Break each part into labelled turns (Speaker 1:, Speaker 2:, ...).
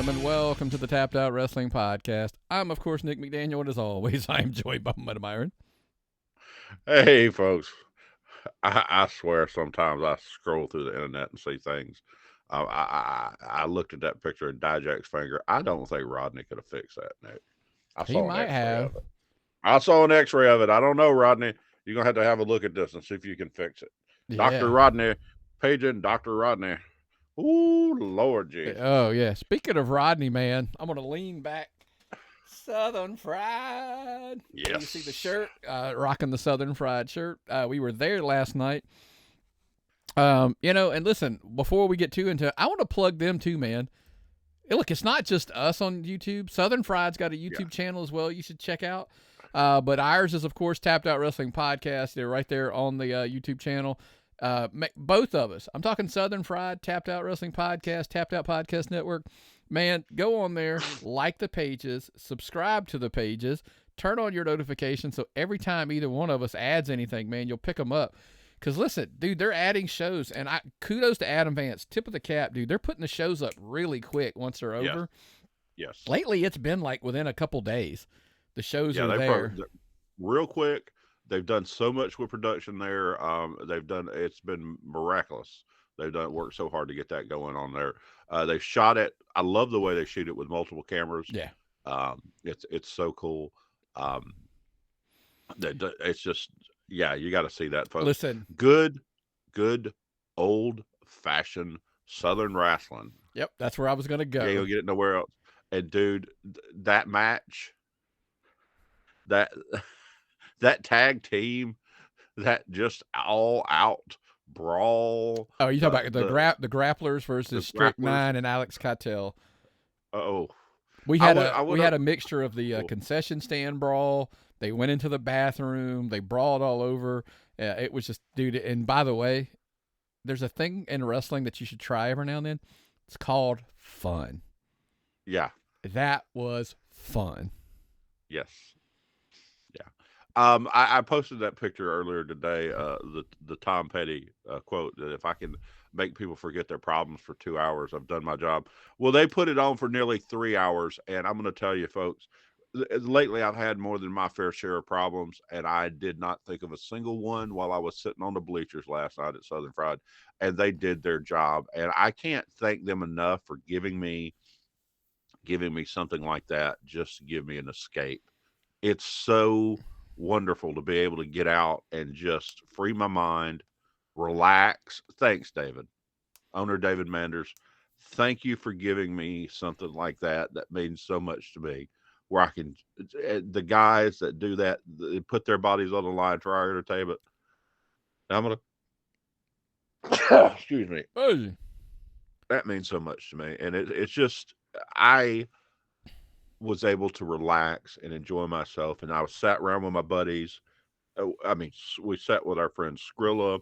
Speaker 1: gentlemen, welcome to the Tapped Out Wrestling Podcast. I'm, of course, Nick McDaniel, and as always, I am joined by Mud Myron.
Speaker 2: Hey, folks. I swear sometimes I scroll through the internet and see things. I looked at that picture of Dijak's finger. I don't think Rodney could have fixed that, Nick. I
Speaker 1: He
Speaker 2: saw an
Speaker 1: might
Speaker 2: X-ray
Speaker 1: have.
Speaker 2: of it. I saw an X-ray of it. I don't know, Rodney. You're going to have a look at this and see if you can fix it.
Speaker 1: Yeah.
Speaker 2: Dr. Rodney, paging Dr. Rodney. Ooh, Lord Jesus.
Speaker 1: Oh, yeah. Speaking of Rodney, man, I'm going to lean back. Southern Fried.
Speaker 2: Yes.
Speaker 1: You see the shirt? Rocking the Southern Fried shirt. We were there last night. And listen, before we get too into it, I want to plug them too, man. Hey, look, it's not just us on YouTube. Southern Fried's got a YouTube channel as well you should check out. But ours is, of course, Tapped Out Wrestling Podcast. They're right there on the YouTube channel. Both of us. I'm talking Southern Fried, Tapped Out Wrestling Podcast, Tapped Out Podcast Network. Man, go on there, like the pages, subscribe to the pages, turn on your notifications so every time either one of us adds anything, man, you'll pick them up. Because, listen, dude, they're adding shows, and kudos to Adam Vance. Tip of the cap, dude. They're putting the shows up really quick once they're over.
Speaker 2: Yes.
Speaker 1: Lately, it's been like within a couple days. The shows are there.
Speaker 2: Real quick. They've done so much with production there. It's been miraculous. They've worked so hard to get that going on there. They shot it. I love the way they shoot it with multiple cameras.
Speaker 1: Yeah.
Speaker 2: It's so cool. It's just, you got to see that, folks.
Speaker 1: Listen.
Speaker 2: Good old fashioned Southern wrestling.
Speaker 1: Yep. That's where I was going to go.
Speaker 2: Yeah, you'll get it nowhere else. And dude, that match, that tag team, that just all out brawl.
Speaker 1: Oh, you talking about the grapplers versus Strychnine and Alex Cattell.
Speaker 2: Oh,
Speaker 1: we had a mixture of the concession stand brawl. They went into the bathroom. They brawled all over. It was just, dude. And by the way, there's a thing in wrestling that you should try every now and then. It's called fun.
Speaker 2: Yeah,
Speaker 1: that was fun.
Speaker 2: Yes. I posted that picture earlier today, the Tom Petty quote, that if I can make people forget their problems for 2 hours, I've done my job. Well, they put it on for nearly 3 hours, and I'm going to tell you, folks, lately I've had more than my fair share of problems, and I did not think of a single one while I was sitting on the bleachers last night at Southern Fried, and they did their job, and I can't thank them enough for giving me something like that just to give me an escape. It's so wonderful to be able to get out and just free my mind, relax. Thanks, David. Owner David Manders. Thank you for giving me something like that. That means so much to me. Where I can, the guys that do that, they put their bodies on the line, try to entertainment. I'm gonna, excuse me. That means so much to me, and it's just I was able to relax and enjoy myself, and I was sat around with my buddies. We sat with our friend Skrilla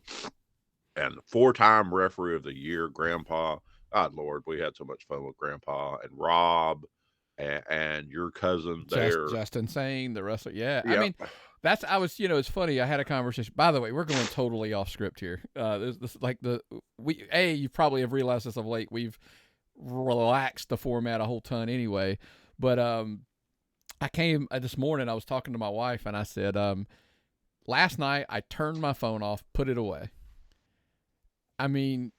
Speaker 2: and the 4-time referee of the year, Grandpa. God Lord, we had so much fun with Grandpa and Rob and your cousin there,
Speaker 1: Justin Sane, the wrestler. Yeah. I mean, it's funny. I had a conversation. By the way, we're going totally off script here. You probably have realized this of late. We've relaxed the format a whole ton anyway. But I came this morning, I was talking to my wife, and I said, last night I turned my phone off, put it away. I mean,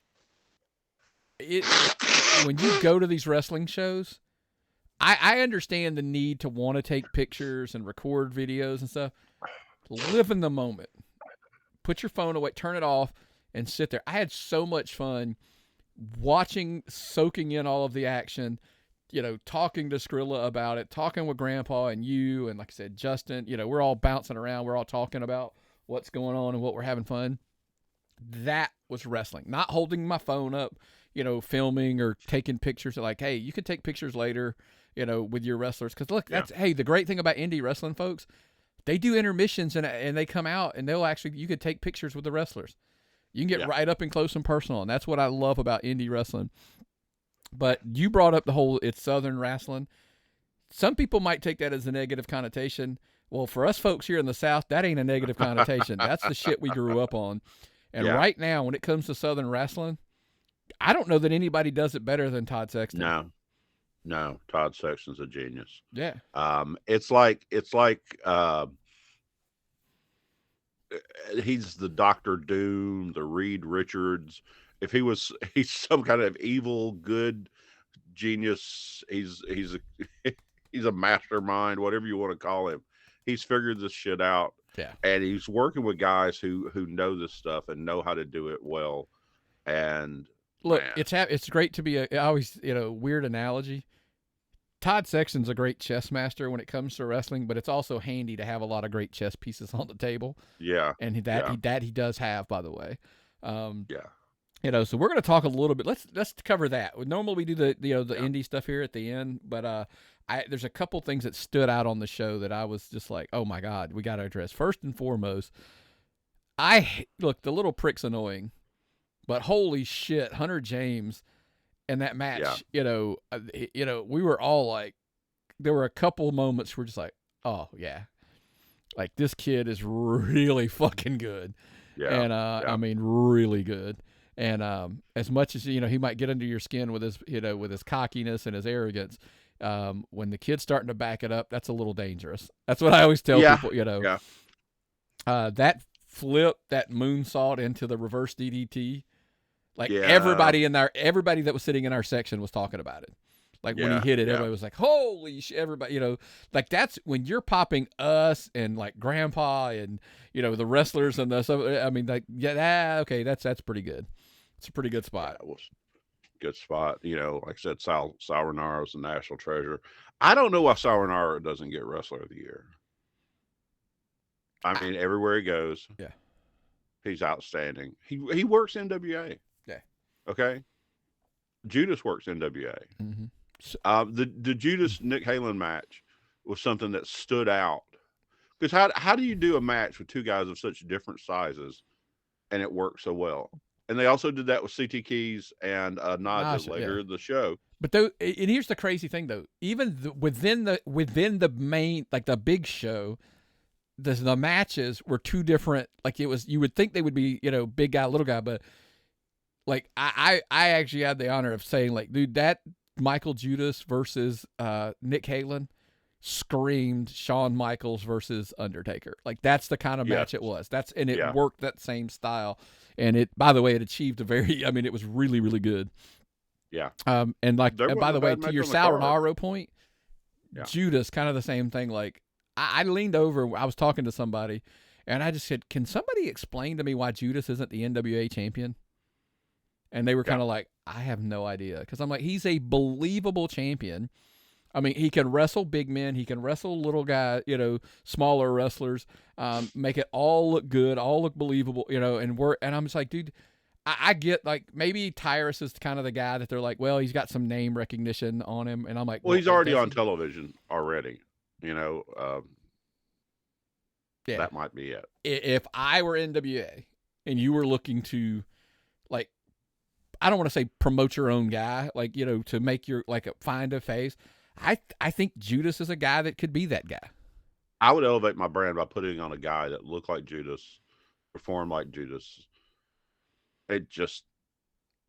Speaker 1: when you go to these wrestling shows, I understand the need to want to take pictures and record videos and stuff. Live in the moment. Put your phone away, turn it off, and sit there. I had so much fun soaking in all of the action, talking to Skrilla about it, talking with Grandpa and you, and like I said, Justin, we're all bouncing around. We're all talking about what's going on and what we're having fun. That was wrestling. Not holding my phone up, filming or taking pictures. Like, hey, you can take pictures later, with your wrestlers. Because look, the great thing about indie wrestling, folks, they do intermissions and they come out and you could take pictures with the wrestlers. You can get right up and close and personal, and that's what I love about indie wrestling. But you brought up the whole it's Southern wrestling. Some people might take that as a negative connotation. Well, for us folks here in the South, that ain't a negative connotation. That's the shit we grew up on. And right now, when it comes to Southern wrestling, I don't know that anybody does it better than Todd Sexton.
Speaker 2: No, Todd Sexton's a genius.
Speaker 1: Yeah.
Speaker 2: It's like he's the Doctor Doom, the Reed Richards. If he's some kind of evil good genius, he's a he's a mastermind, whatever you want to call him. He's figured this shit out,
Speaker 1: Yeah.
Speaker 2: and he's working with guys who know this stuff and know how to do it well. And
Speaker 1: Look,
Speaker 2: man,
Speaker 1: it's great to be I always, weird analogy. Todd Sexton's a great chess master when it comes to wrestling, but it's also handy to have a lot of great chess pieces on the table,
Speaker 2: yeah,
Speaker 1: and he does have, by the way.
Speaker 2: yeah,
Speaker 1: So we're going to talk a little bit. Let's cover that. Normally we do the
Speaker 2: yeah,
Speaker 1: indie stuff here at the end, but there's a couple things that stood out on the show that I was just like, oh my god, we got to address. First and foremost, look, the little prick's annoying, but holy shit, Hunter James and that match, we were all like, there were a couple moments where just like, oh yeah, like this kid is really fucking good,
Speaker 2: yeah,
Speaker 1: and
Speaker 2: yeah.
Speaker 1: I mean really good. And as much as he might get under your skin with his cockiness and his arrogance, when the kid's starting to back it up, that's a little dangerous. That's what I always tell people.
Speaker 2: Yeah.
Speaker 1: That flip, that moonsault into the reverse DDT, like
Speaker 2: Yeah.
Speaker 1: everybody that was sitting in our section was talking about it. Like when he hit it, everybody was like, "Holy shit!" Everybody, like that's when you're popping us and like Grandpa and the wrestlers and the stuff. I mean, like, okay, that's pretty good. It's a pretty good spot.
Speaker 2: That was a good spot. Like I said, Sal Sauronaro is a national treasure. I don't know why Sauronaro doesn't get Wrestler of the Year. I mean, everywhere he goes,
Speaker 1: yeah,
Speaker 2: he's outstanding. He works NWA.
Speaker 1: Yeah.
Speaker 2: Okay. Judas works NWA.
Speaker 1: Mm-hmm.
Speaker 2: The Judas Nick Halen match was something that stood out because how do you do a match with two guys of such different sizes and it works so well? And they also did that with CT Keys and Naja later in the show.
Speaker 1: But and here's the crazy thing though, even within the main, like the big show, the matches were two different. Like you would think they would be big guy, little guy, but like I actually had the honor of saying, like, dude, that Michael Judas versus Nick Halen screamed Shawn Michaels versus Undertaker. Like that's the kind of match it was. It worked that same style, and it, by the way, it achieved it was really, really good.
Speaker 2: Yeah.
Speaker 1: And like, by the way, to your Sauronaro point, Judas, kind of the same thing. Like I leaned over, I was talking to somebody, and I just said, "Can somebody explain to me why Judas isn't the NWA champion?" And they were kind of like, I have no idea. Because I'm like, he's a believable champion. I mean, he can wrestle big men. He can wrestle little guy, smaller wrestlers, make it all look good, all look believable, and I'm just like, dude, I get, like, maybe Tyrus is kind of the guy that they're like, well, he's got some name recognition on him. And I'm like,
Speaker 2: well, he's already on television already, that might be it.
Speaker 1: If I were NWA and you were looking to, like, I don't want to say promote your own guy, like, to make your, like, find a face. I think Judas is a guy that could be that guy.
Speaker 2: I would elevate my brand by putting on a guy that looked like Judas, performed like Judas. It just,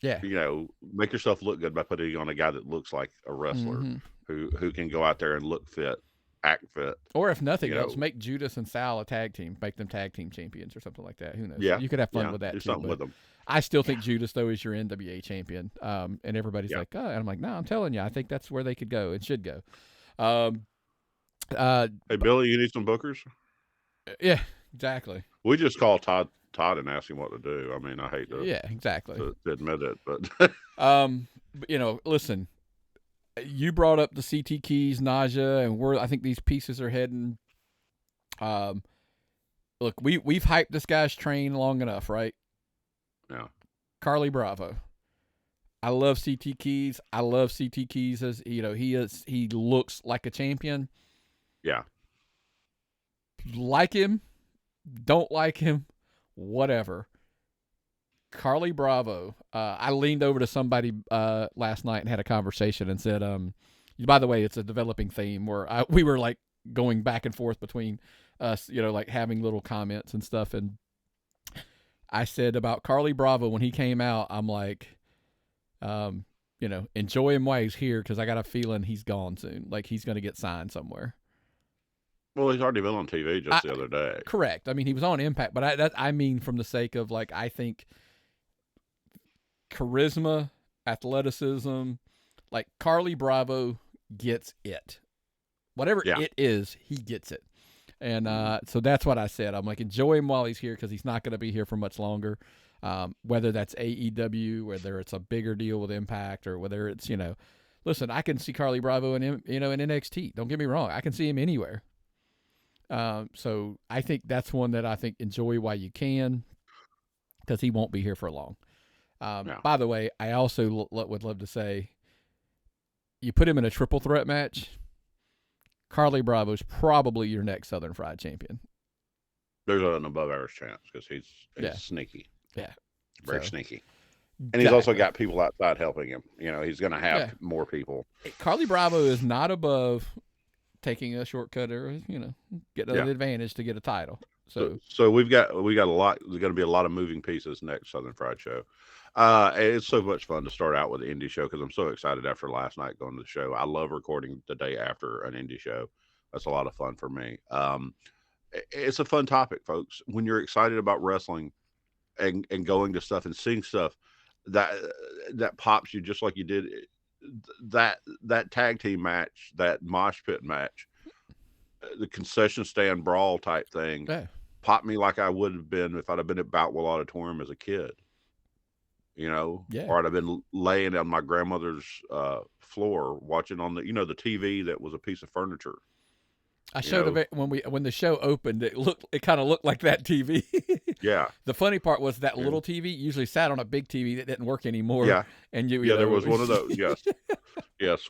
Speaker 2: make yourself look good by putting on a guy that looks like a wrestler who can go out there and look fit, act fit.
Speaker 1: Or if nothing else, make Judas and Sal a tag team, make them tag team champions or something like that. Who knows?
Speaker 2: Yeah,
Speaker 1: you could have fun with that
Speaker 2: do
Speaker 1: too.
Speaker 2: Something with them.
Speaker 1: I still think Judas, though, is your NWA champion. And everybody's like, oh, and I'm like, no, I'm telling you, I think that's where they could go and should go.
Speaker 2: Hey, Billy, you need some bookers?
Speaker 1: Yeah, exactly.
Speaker 2: We just call Todd and ask him what to do. I mean, I hate to, to admit it, but
Speaker 1: listen, you brought up the CT Keys, Naja, and I think these pieces are heading. Look, we've hyped this guy's train long enough, right?
Speaker 2: Yeah.
Speaker 1: Carly Bravo. I love CT Keys. I love CT Keys as he looks like a champion.
Speaker 2: Yeah.
Speaker 1: Like him, don't like him, whatever. Carly Bravo. I leaned over to somebody last night and had a conversation and said, by the way, it's a developing theme where we were like going back and forth between us, like having little comments and stuff. And I said about Carly Bravo when he came out, I'm like, enjoy him while he's here because I got a feeling he's gone soon. Like he's going to get signed somewhere.
Speaker 2: Well, he's already been on TV just the other day.
Speaker 1: Correct. I mean, he was on Impact, but I mean from the sake of like I think charisma, athleticism, like Carly Bravo gets it. Whatever it is, he gets it. And so that's what I said. I'm like, enjoy him while he's here because he's not going to be here for much longer. Whether that's AEW, whether it's a bigger deal with Impact, or whether it's, listen, I can see Carly Bravo in NXT. Don't get me wrong. I can see him anywhere. So I think that's one that I think enjoy while you can because he won't be here for long. By the way, I also would love to say you put him in a triple threat match, Carly Bravo's probably your next Southern Fried champion.
Speaker 2: There's an above average chance because he's sneaky.
Speaker 1: Yeah.
Speaker 2: Very sneaky. And he's also got people outside helping him. He's going to have more people.
Speaker 1: Carly Bravo is not above taking a shortcut or, get an advantage to get a title.
Speaker 2: So we got a lot. There's going to be a lot of moving pieces next Southern Fried show. It's so much fun to start out with the indie show because I'm so excited after last night going to the show. I love recording the day after an indie show. That's a lot of fun for me. It's a fun topic, folks. When you're excited about wrestling and going to stuff and seeing stuff that pops you just like you did that tag team match, that mosh pit match, the concession stand brawl type thing popped me like I would have been if I'd have been at Boutwell Auditorium as a kid. Or I'd have been laying on my grandmother's floor watching on the TV that was a piece of furniture.
Speaker 1: I showed it when the show opened. It kind of looked like that TV.
Speaker 2: Yeah.
Speaker 1: The funny part was that little TV usually sat on a big TV that didn't work anymore.
Speaker 2: Yeah.
Speaker 1: And
Speaker 2: there was one of those. Yes. Yes.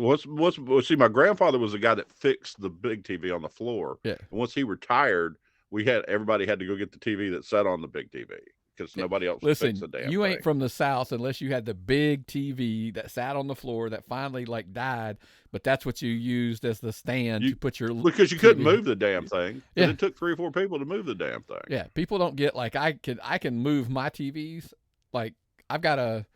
Speaker 2: See, my grandfather was the guy that fixed the big TV on the floor.
Speaker 1: Yeah.
Speaker 2: And once he retired, everybody had to go get the TV that sat on the big TV. Because nobody else fixed the damn thing.
Speaker 1: You ain't from the South unless you had the big TV that sat on the floor that finally died, but that's what you used as the stand to put your
Speaker 2: because you couldn't move the damn thing. Yeah. It took 3 or 4 people to move the damn thing.
Speaker 1: Yeah, people don't get I can move my TVs. Like I've got I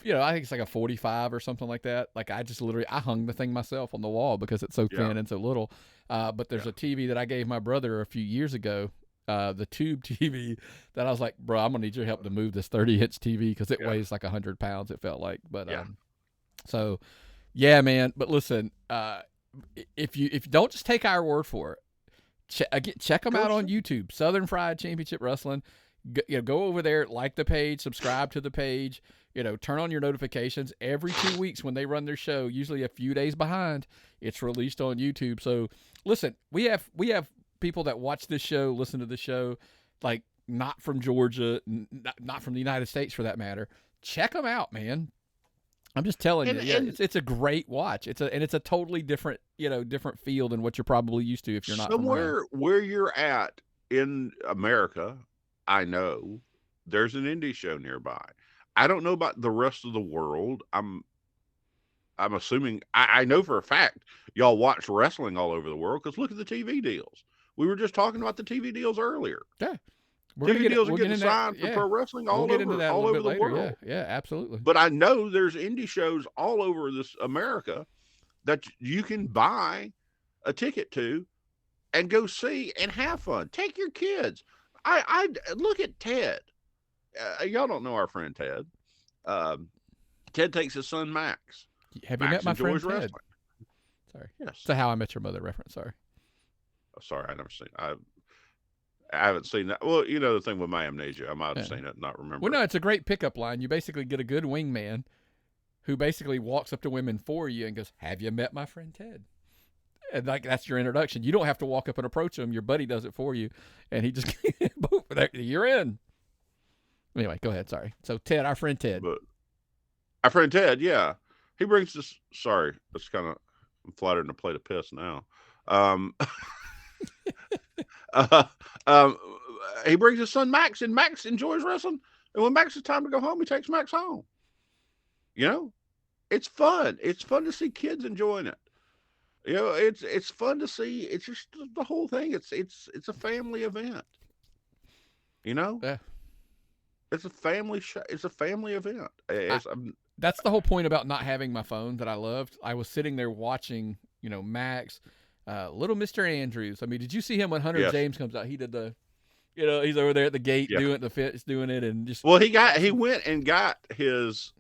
Speaker 1: think it's like a 45 or something like that. Like I just I hung the thing myself on the wall because it's so thin and so little. But there's a TV that I gave my brother a few years ago. The tube TV that I was like, bro, I'm gonna need your help to move this 30-inch TV because it weighs like 100 pounds. It felt like, but so yeah, man. But listen, if you don't just take our word for it, check them out on YouTube. Southern Fried Championship Wrestling. Go over there, like the page, subscribe to the page. Turn on your notifications every 2 weeks when they run their show. Usually a few days behind, it's released on YouTube. So listen, we have people that watch this show, listen to the show, like not from Georgia, not from the United States for that matter. Check them out, man. I'm just telling you, it's a great watch. It's a totally different, different feel than what you're probably used to if you're not
Speaker 2: somewhere where you're at in America. I know there's an indie show nearby. I don't know about the rest of the world. I'm assuming I know for a fact y'all watch wrestling all over the world because look at the TV deals. We were just talking about the TV deals earlier.
Speaker 1: Yeah.
Speaker 2: TV deals are getting signed for pro wrestling all over the world.
Speaker 1: Yeah, absolutely.
Speaker 2: But I know there's indie shows all over this America that you can buy a ticket to and go see and have fun. Take your kids. I look at Ted. Y'all don't know our friend Ted. Ted takes his son Max.
Speaker 1: Have you met my friend Ted?
Speaker 2: Wrestling.
Speaker 1: Sorry.
Speaker 2: Yes.
Speaker 1: It's a How I Met Your Mother reference. Sorry.
Speaker 2: Sorry, I never seen. I haven't seen that. Well, the thing with my amnesia, I might have seen it, and not remember.
Speaker 1: Well, no, it's a great pickup line. You basically get a good wingman who basically walks up to women for you and goes, "Have you met my friend Ted?" And that's your introduction. You don't have to walk up and approach him. Your buddy does it for you, and he just boom, you're in. Anyway, go ahead. Sorry. So Ted, our friend Ted.
Speaker 2: Our friend Ted, yeah, he brings this. Sorry, that's kind of I'm flattered in a plate of piss now. He brings his son Max, and Max enjoys wrestling. And when Max is time to go home, he takes Max home. It's fun. It's fun to see kids enjoying it. It's fun to see. It's just the whole thing. It's a family event.
Speaker 1: Yeah.
Speaker 2: It's a family show. It's a family event.
Speaker 1: That's the whole point about not having my phone that I loved. I was sitting there watching, Max, little Mr. Andrews. I mean, did you see him when Hunter
Speaker 2: Yes.
Speaker 1: James comes out? He did the, he's over there at the gate
Speaker 2: Yeah.
Speaker 1: doing the fits, doing it, and just.
Speaker 2: Well, he went and got his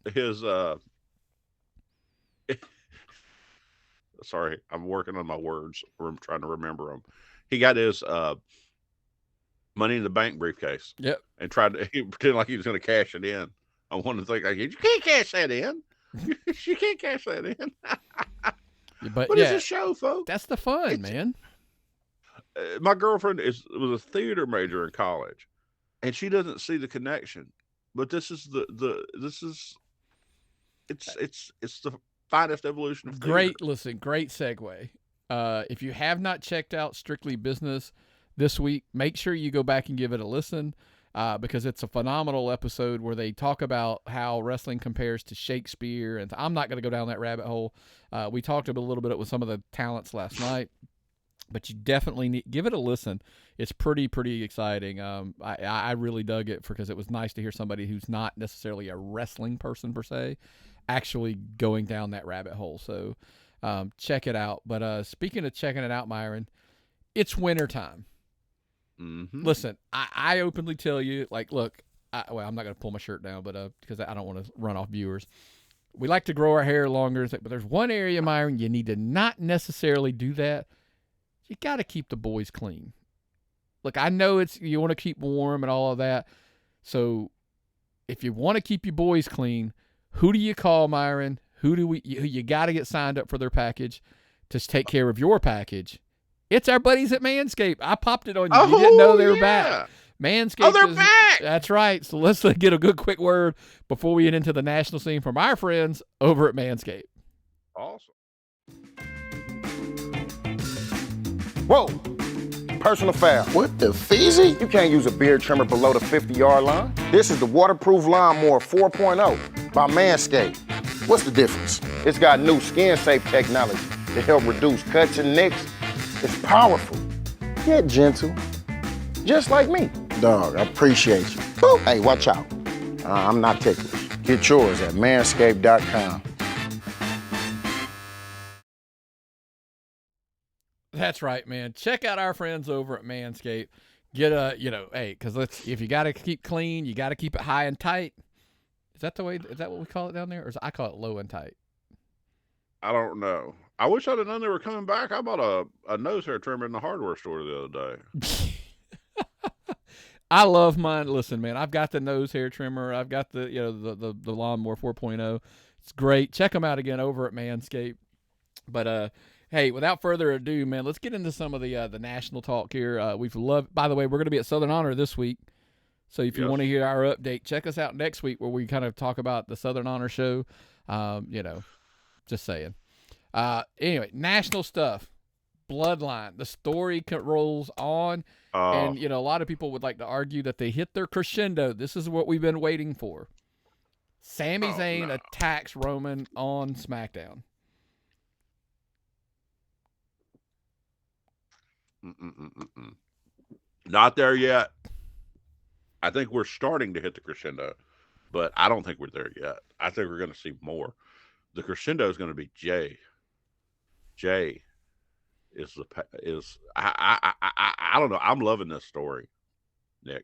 Speaker 2: sorry, I'm working on my words. I'm trying to remember them. He got his Money in the Bank briefcase.
Speaker 1: Yep.
Speaker 2: And he pretended like he was going to cash it in. I wanted to think like, you can't cash that in. You can't cash that in.
Speaker 1: But
Speaker 2: it's a show, folks.
Speaker 1: That's the fun, man.
Speaker 2: My girlfriend was a theater major in college, and she doesn't see the connection. But this is it's the finest evolution of theater.
Speaker 1: Great segue. If you have not checked out Strictly Business this week, make sure you go back and give it a listen, because it's a phenomenal episode where they talk about how wrestling compares to Shakespeare. And I'm not going to go down that rabbit hole. We talked a little bit with some of the talents last night, but you definitely need give it a listen. It's pretty exciting. I really dug it because it was nice to hear somebody who's not necessarily a wrestling person per se actually going down that rabbit hole. So check it out. But speaking of checking it out, Myron, it's wintertime.
Speaker 2: Mm-hmm.
Speaker 1: Listen, I openly tell you, like, look, I'm not going to pull my shirt down, but because I don't want to run off viewers. We like to grow our hair longer, but there's one area, Myron, you need to not necessarily do that. You got to keep the boys clean. Look, I know you want to keep warm and all of that. So if you want to keep your boys clean, who do you call, Myron? Who you got to get signed up for their package to take care of your package? It's our buddies at Manscaped. I popped it on you. You didn't know they were back. Manscaped.
Speaker 2: Oh, they're back.
Speaker 1: That's right. So let's get a good quick word before we get into the national scene from our friends over at Manscaped.
Speaker 2: Awesome.
Speaker 3: Whoa. Personal foul.
Speaker 4: What the feezy?
Speaker 3: You can't use a beard trimmer below the 50-yard line. This is the Waterproof Lawnmower 4.0 by Manscaped.
Speaker 4: What's the difference?
Speaker 3: It's got new skin-safe technology to help reduce cuts and nicks. It's powerful, yet gentle, just like me.
Speaker 4: Dog, I appreciate you. Boop. Hey, watch out.
Speaker 3: I'm not ticklish.
Speaker 4: Get yours at manscaped.com.
Speaker 1: That's right, man. Check out our friends over at Manscaped. Get because if you got to keep clean, you got to keep it high and tight. Is that what we call it down there? Or I call it low and tight?
Speaker 2: I don't know. I wish I'd have known they were coming back. I bought a nose hair trimmer in the hardware store the other day.
Speaker 1: I love mine. Listen, man, I've got the nose hair trimmer. I've got the the Lawnmower 4.0. It's great. Check them out again over at Manscaped. But hey, without further ado, man, let's get into some of the national talk here. By the way, we're going to be at Southern Honor this week. So if you want to hear our update, check us out next week where we kind of talk about the Southern Honor show. Just saying. Anyway, national stuff. Bloodline. The story rolls on. And, a lot of people would like to argue that they hit their crescendo. This is what we've been waiting for. Sami Zayn attacks Roman on Smackdown.
Speaker 2: Not there yet. I think we're starting to hit the crescendo, but I don't think we're there yet. I think we're going to see more. The crescendo is going to be Jay. Jay I don't know. I'm loving this story, Nick.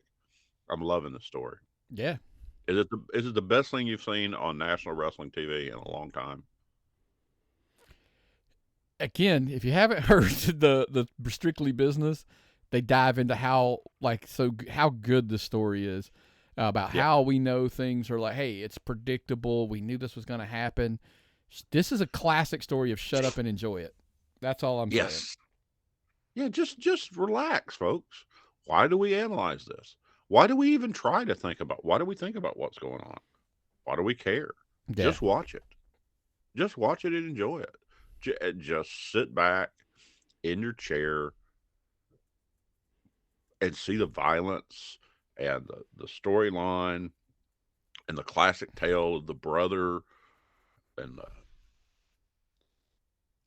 Speaker 2: I'm loving this story.
Speaker 1: Yeah.
Speaker 2: Is it the best thing you've seen on national wrestling TV in a long time?
Speaker 1: Again, if you haven't heard the Strictly Business, they dive into how good the story is, about how we know things are like, hey, it's predictable. We knew this was going to happen. This is a classic story of shut up and enjoy it. That's all I'm saying.
Speaker 2: Yeah, just relax, folks. Why do we analyze this? Why do we even try to think about? Why do we think about what's going on? Why do we care? Yeah. Just watch it. Just watch it and enjoy it. Just sit back in your chair and see the violence and the storyline and the classic tale of the brother and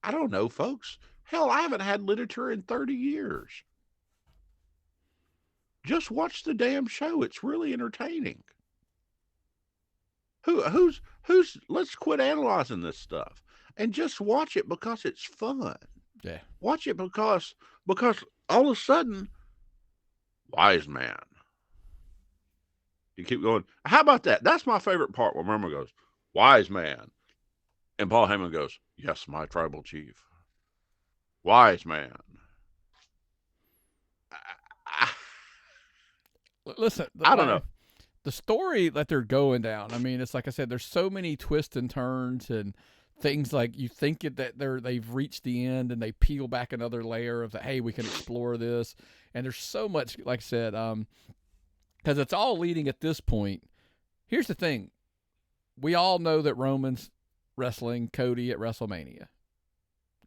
Speaker 2: I don't know, folks. Hell, I haven't had literature in 30 years. Just watch the damn show. It's really entertaining. Who's let's quit analyzing this stuff and just watch it because it's fun.
Speaker 1: Yeah.
Speaker 2: Watch it because all of a sudden, wise man. You keep going. How about that? That's my favorite part when Murmur goes, wise man. And Paul Heyman goes, yes, my tribal chief. Wise man.
Speaker 1: Listen,
Speaker 2: I don't know.
Speaker 1: The story that they're going down. I mean, it's like I said, there's so many twists and turns and things like you think that they've reached the end and they peel back another layer of hey, we can explore this. And there's so much, like I said, because it's all leading at this point. Here's the thing. We all know that Roman's wrestling Cody at WrestleMania.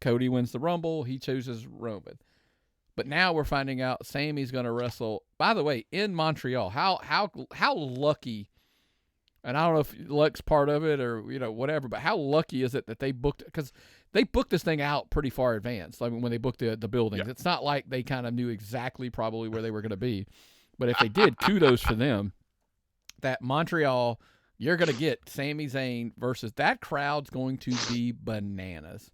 Speaker 1: Cody wins the Rumble. He chooses Roman. But now we're finding out Sami's going to wrestle, by the way, in Montreal. How lucky, and I don't know if luck's part of it or, whatever, but how lucky is it that they booked, because they booked this thing out pretty far advanced. I mean, when they booked the buildings. Yeah. It's not like they kind of knew exactly probably where they were going to be. But if they did, kudos for them. That Montreal, you're going to get Sami Zayn versus that crowd's going to be bananas.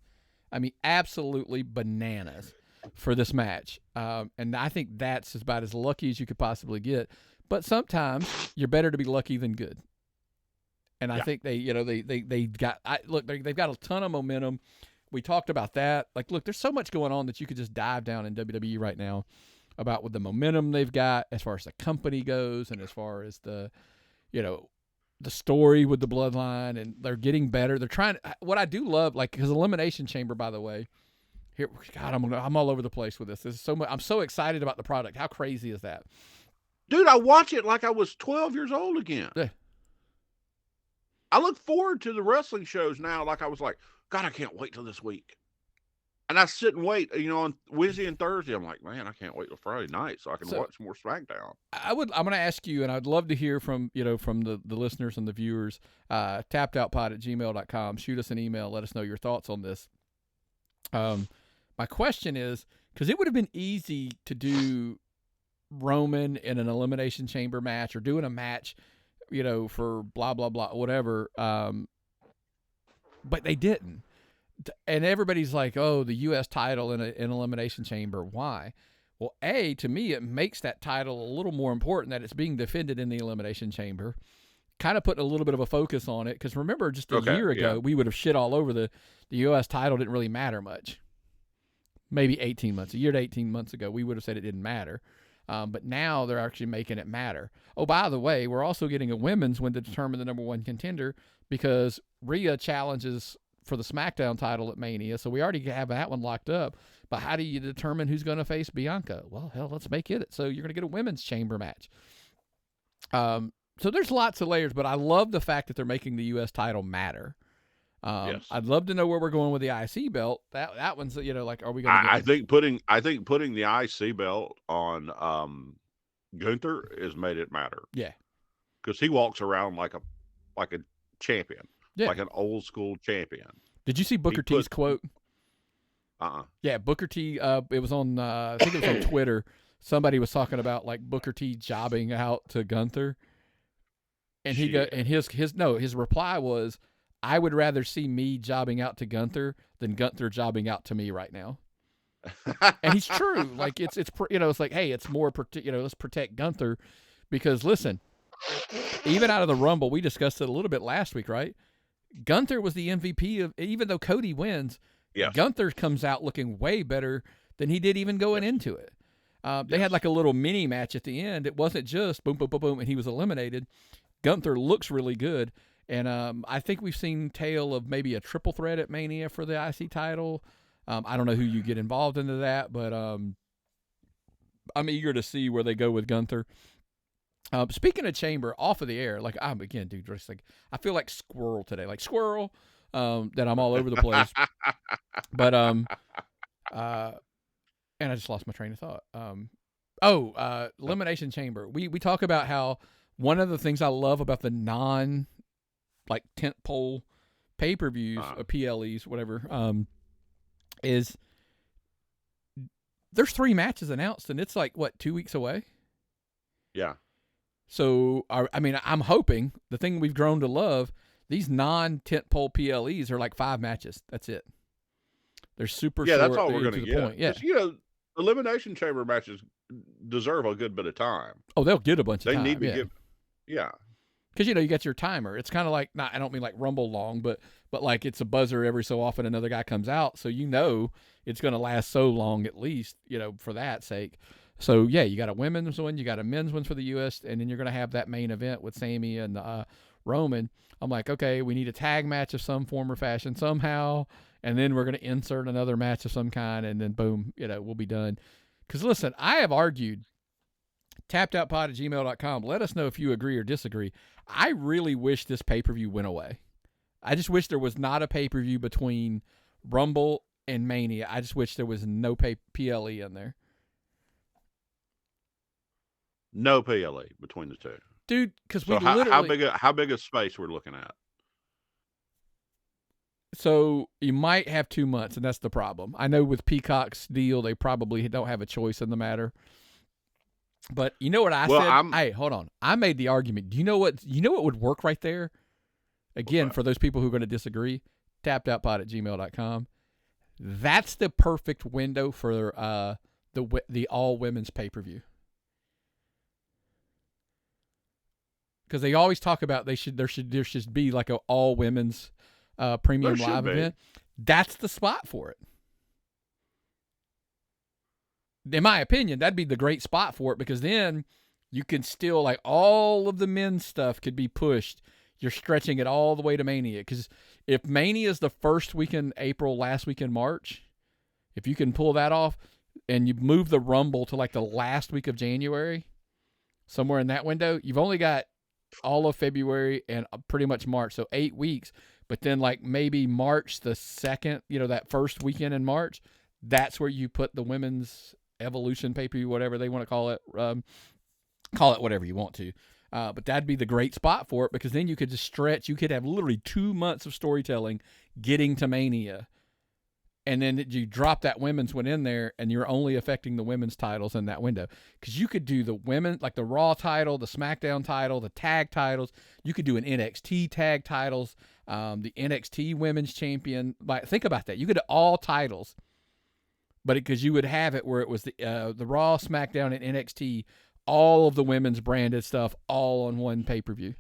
Speaker 1: I mean, absolutely bananas for this match. And I think that's about as lucky as you could possibly get. But sometimes you're better to be lucky than good. And I think they've got a ton of momentum. We talked about that. Like, look, there's so much going on that you could just dive down in WWE right now about with the momentum they've got as far as the company goes and as far as the story with the bloodline, and they're getting better. They're trying to, what I do love, like, because Elimination Chamber, by the way, here, God, I'm all over the place with this. This is so much. I'm so excited about the product. How crazy is that?
Speaker 2: Dude, I watch it like I was 12 years old again.
Speaker 1: Yeah.
Speaker 2: I look forward to the wrestling shows now like I was like, God, I can't wait till this week. And I sit and wait, on Wednesday and Thursday. I'm like, man, I can't wait till Friday night so I can watch more Smackdown.
Speaker 1: I'm going to ask you, and I'd love to hear from the listeners and the viewers, tappedoutpod@gmail.com. Shoot us an email. Let us know your thoughts on this. My question is, because it would have been easy to do Roman in an Elimination Chamber match or doing a match, for blah, blah, blah, whatever. But they didn't. And everybody's like, oh, the U.S. title in an Elimination Chamber. Why? Well, to me, it makes that title a little more important that it's being defended in the Elimination Chamber. Kind of putting a little bit of a focus on it. Because remember, just a year ago, we would have shit all over the U.S. title. Didn't really matter much. Maybe a year to 18 months ago, we would have said it didn't matter. But now they're actually making it matter. Oh, by the way, we're also getting a women's win to determine the number one contender because Rhea challenges for the Smackdown title at Mania. So we already have that one locked up. But how do you determine who's going to face Bianca? Well, hell, let's make it. So you're going to get a women's chamber match. So there's lots of layers, but I love the fact that they're making the U.S. title matter.
Speaker 2: Yes.
Speaker 1: I'd love to know where we're going with the IC belt. That one's, like, are we going to?
Speaker 2: I think putting the IC belt on Gunther has made it matter.
Speaker 1: Yeah,
Speaker 2: because he walks around like a champion, like an old school champion.
Speaker 1: Did you see Booker T's quote?
Speaker 2: Yeah,
Speaker 1: Booker T. It was on. I think it was on Twitter. Somebody was talking about like Booker T jobbing out to Gunther, and his reply was, I would rather see me jobbing out to Gunther than Gunther jobbing out to me right now. And he's true. Like it's like, hey, it's more, let's protect Gunther because listen, even out of the Rumble, we discussed it a little bit last week, right? Gunther was the MVP of, even though Cody wins, Gunther comes out looking way better than he did even going into it. They had like a little mini match at the end. It wasn't just boom, boom, boom, boom, and he was eliminated. Gunther looks really good. And I think we've seen tale of maybe a triple threat at Mania for the IC title. I don't know who you get involved into that, but I'm eager to see where they go with Gunther. Speaking of Chamber, off of the air, like I'm again, dude, just like I feel like Squirrel today, like Squirrel. That I'm all over the place. But and I just lost my train of thought. Elimination Chamber. We talk about how one of the things I love about the non like tentpole pay-per-views, PLEs, whatever, is there's 3 matches announced, and it's like, what, 2 weeks away?
Speaker 2: Yeah.
Speaker 1: So, I mean, I'm hoping the thing we've grown to love, these non-tentpole PLEs are like 5 matches. That's it. They're super short.
Speaker 2: That's all we're
Speaker 1: going
Speaker 2: to
Speaker 1: to
Speaker 2: get.
Speaker 1: point. Yeah.
Speaker 2: 'Cause, Elimination Chamber matches deserve a good bit of time.
Speaker 1: Oh, they'll get a bunch of time.
Speaker 2: They need to get,
Speaker 1: Because you get your timer. It's kind of like, not, I don't mean like Rumble long, but like it's a buzzer every so often another guy comes out, so it's going to last so long at least, for that sake. So yeah, you got a women's one, you got a men's one for the U.S., and then you're going to have that main event with Sami and Roman. I'm like, okay, we need a tag match of some form or fashion somehow, and then we're going to insert another match of some kind, and then boom, we'll be done. Because listen, I have argued. tappedoutpod@gmail.com. Let us know if you agree or disagree. I really wish this pay-per-view went away. I just wish there was not a pay-per-view between Rumble and Mania. I just wish there was no PLE in there.
Speaker 2: No PLE between the two.
Speaker 1: Dude, because
Speaker 2: So how big a space we're looking at?
Speaker 1: So you might have 2 months, and that's the problem. I know with Peacock's deal, they probably don't have a choice in the matter. But you know what I said? Hey, hold on. I made the argument. Do you know what would work right there? Again, for those people who are going to disagree, tappedoutpod@gmail.com. That's the perfect window for the all women's pay-per-view. Because they always talk about there should be like an all women's premium live event. That's the spot for it. In my opinion, that'd be the great spot for it, because then you can still, like, all of the men's stuff could be pushed. You're stretching it all the way to Mania. Because if Mania is the first week in April, last week in March, if you can pull that off and you move the Rumble to like the last week of January, somewhere in that window, you've only got all of February and pretty much March. So 8 weeks. But then like maybe March the 2nd, that first weekend in March, that's where you put the women's Evolution pay-per-view, whatever they want to call it. Call it whatever you want to. But that'd be the great spot for it, because then you could just stretch. You could have literally 2 months of storytelling getting to Mania. And then you drop that women's one in there, and you're only affecting the women's titles in that window. Because you could do the women, like the Raw title, the Smackdown title, the tag titles. You could do an NXT tag titles, the NXT women's champion. Like, think about that. You could do all titles. But because you would have it where it was the Raw, SmackDown, and NXT, all of the women's branded stuff, all on one pay-per-view.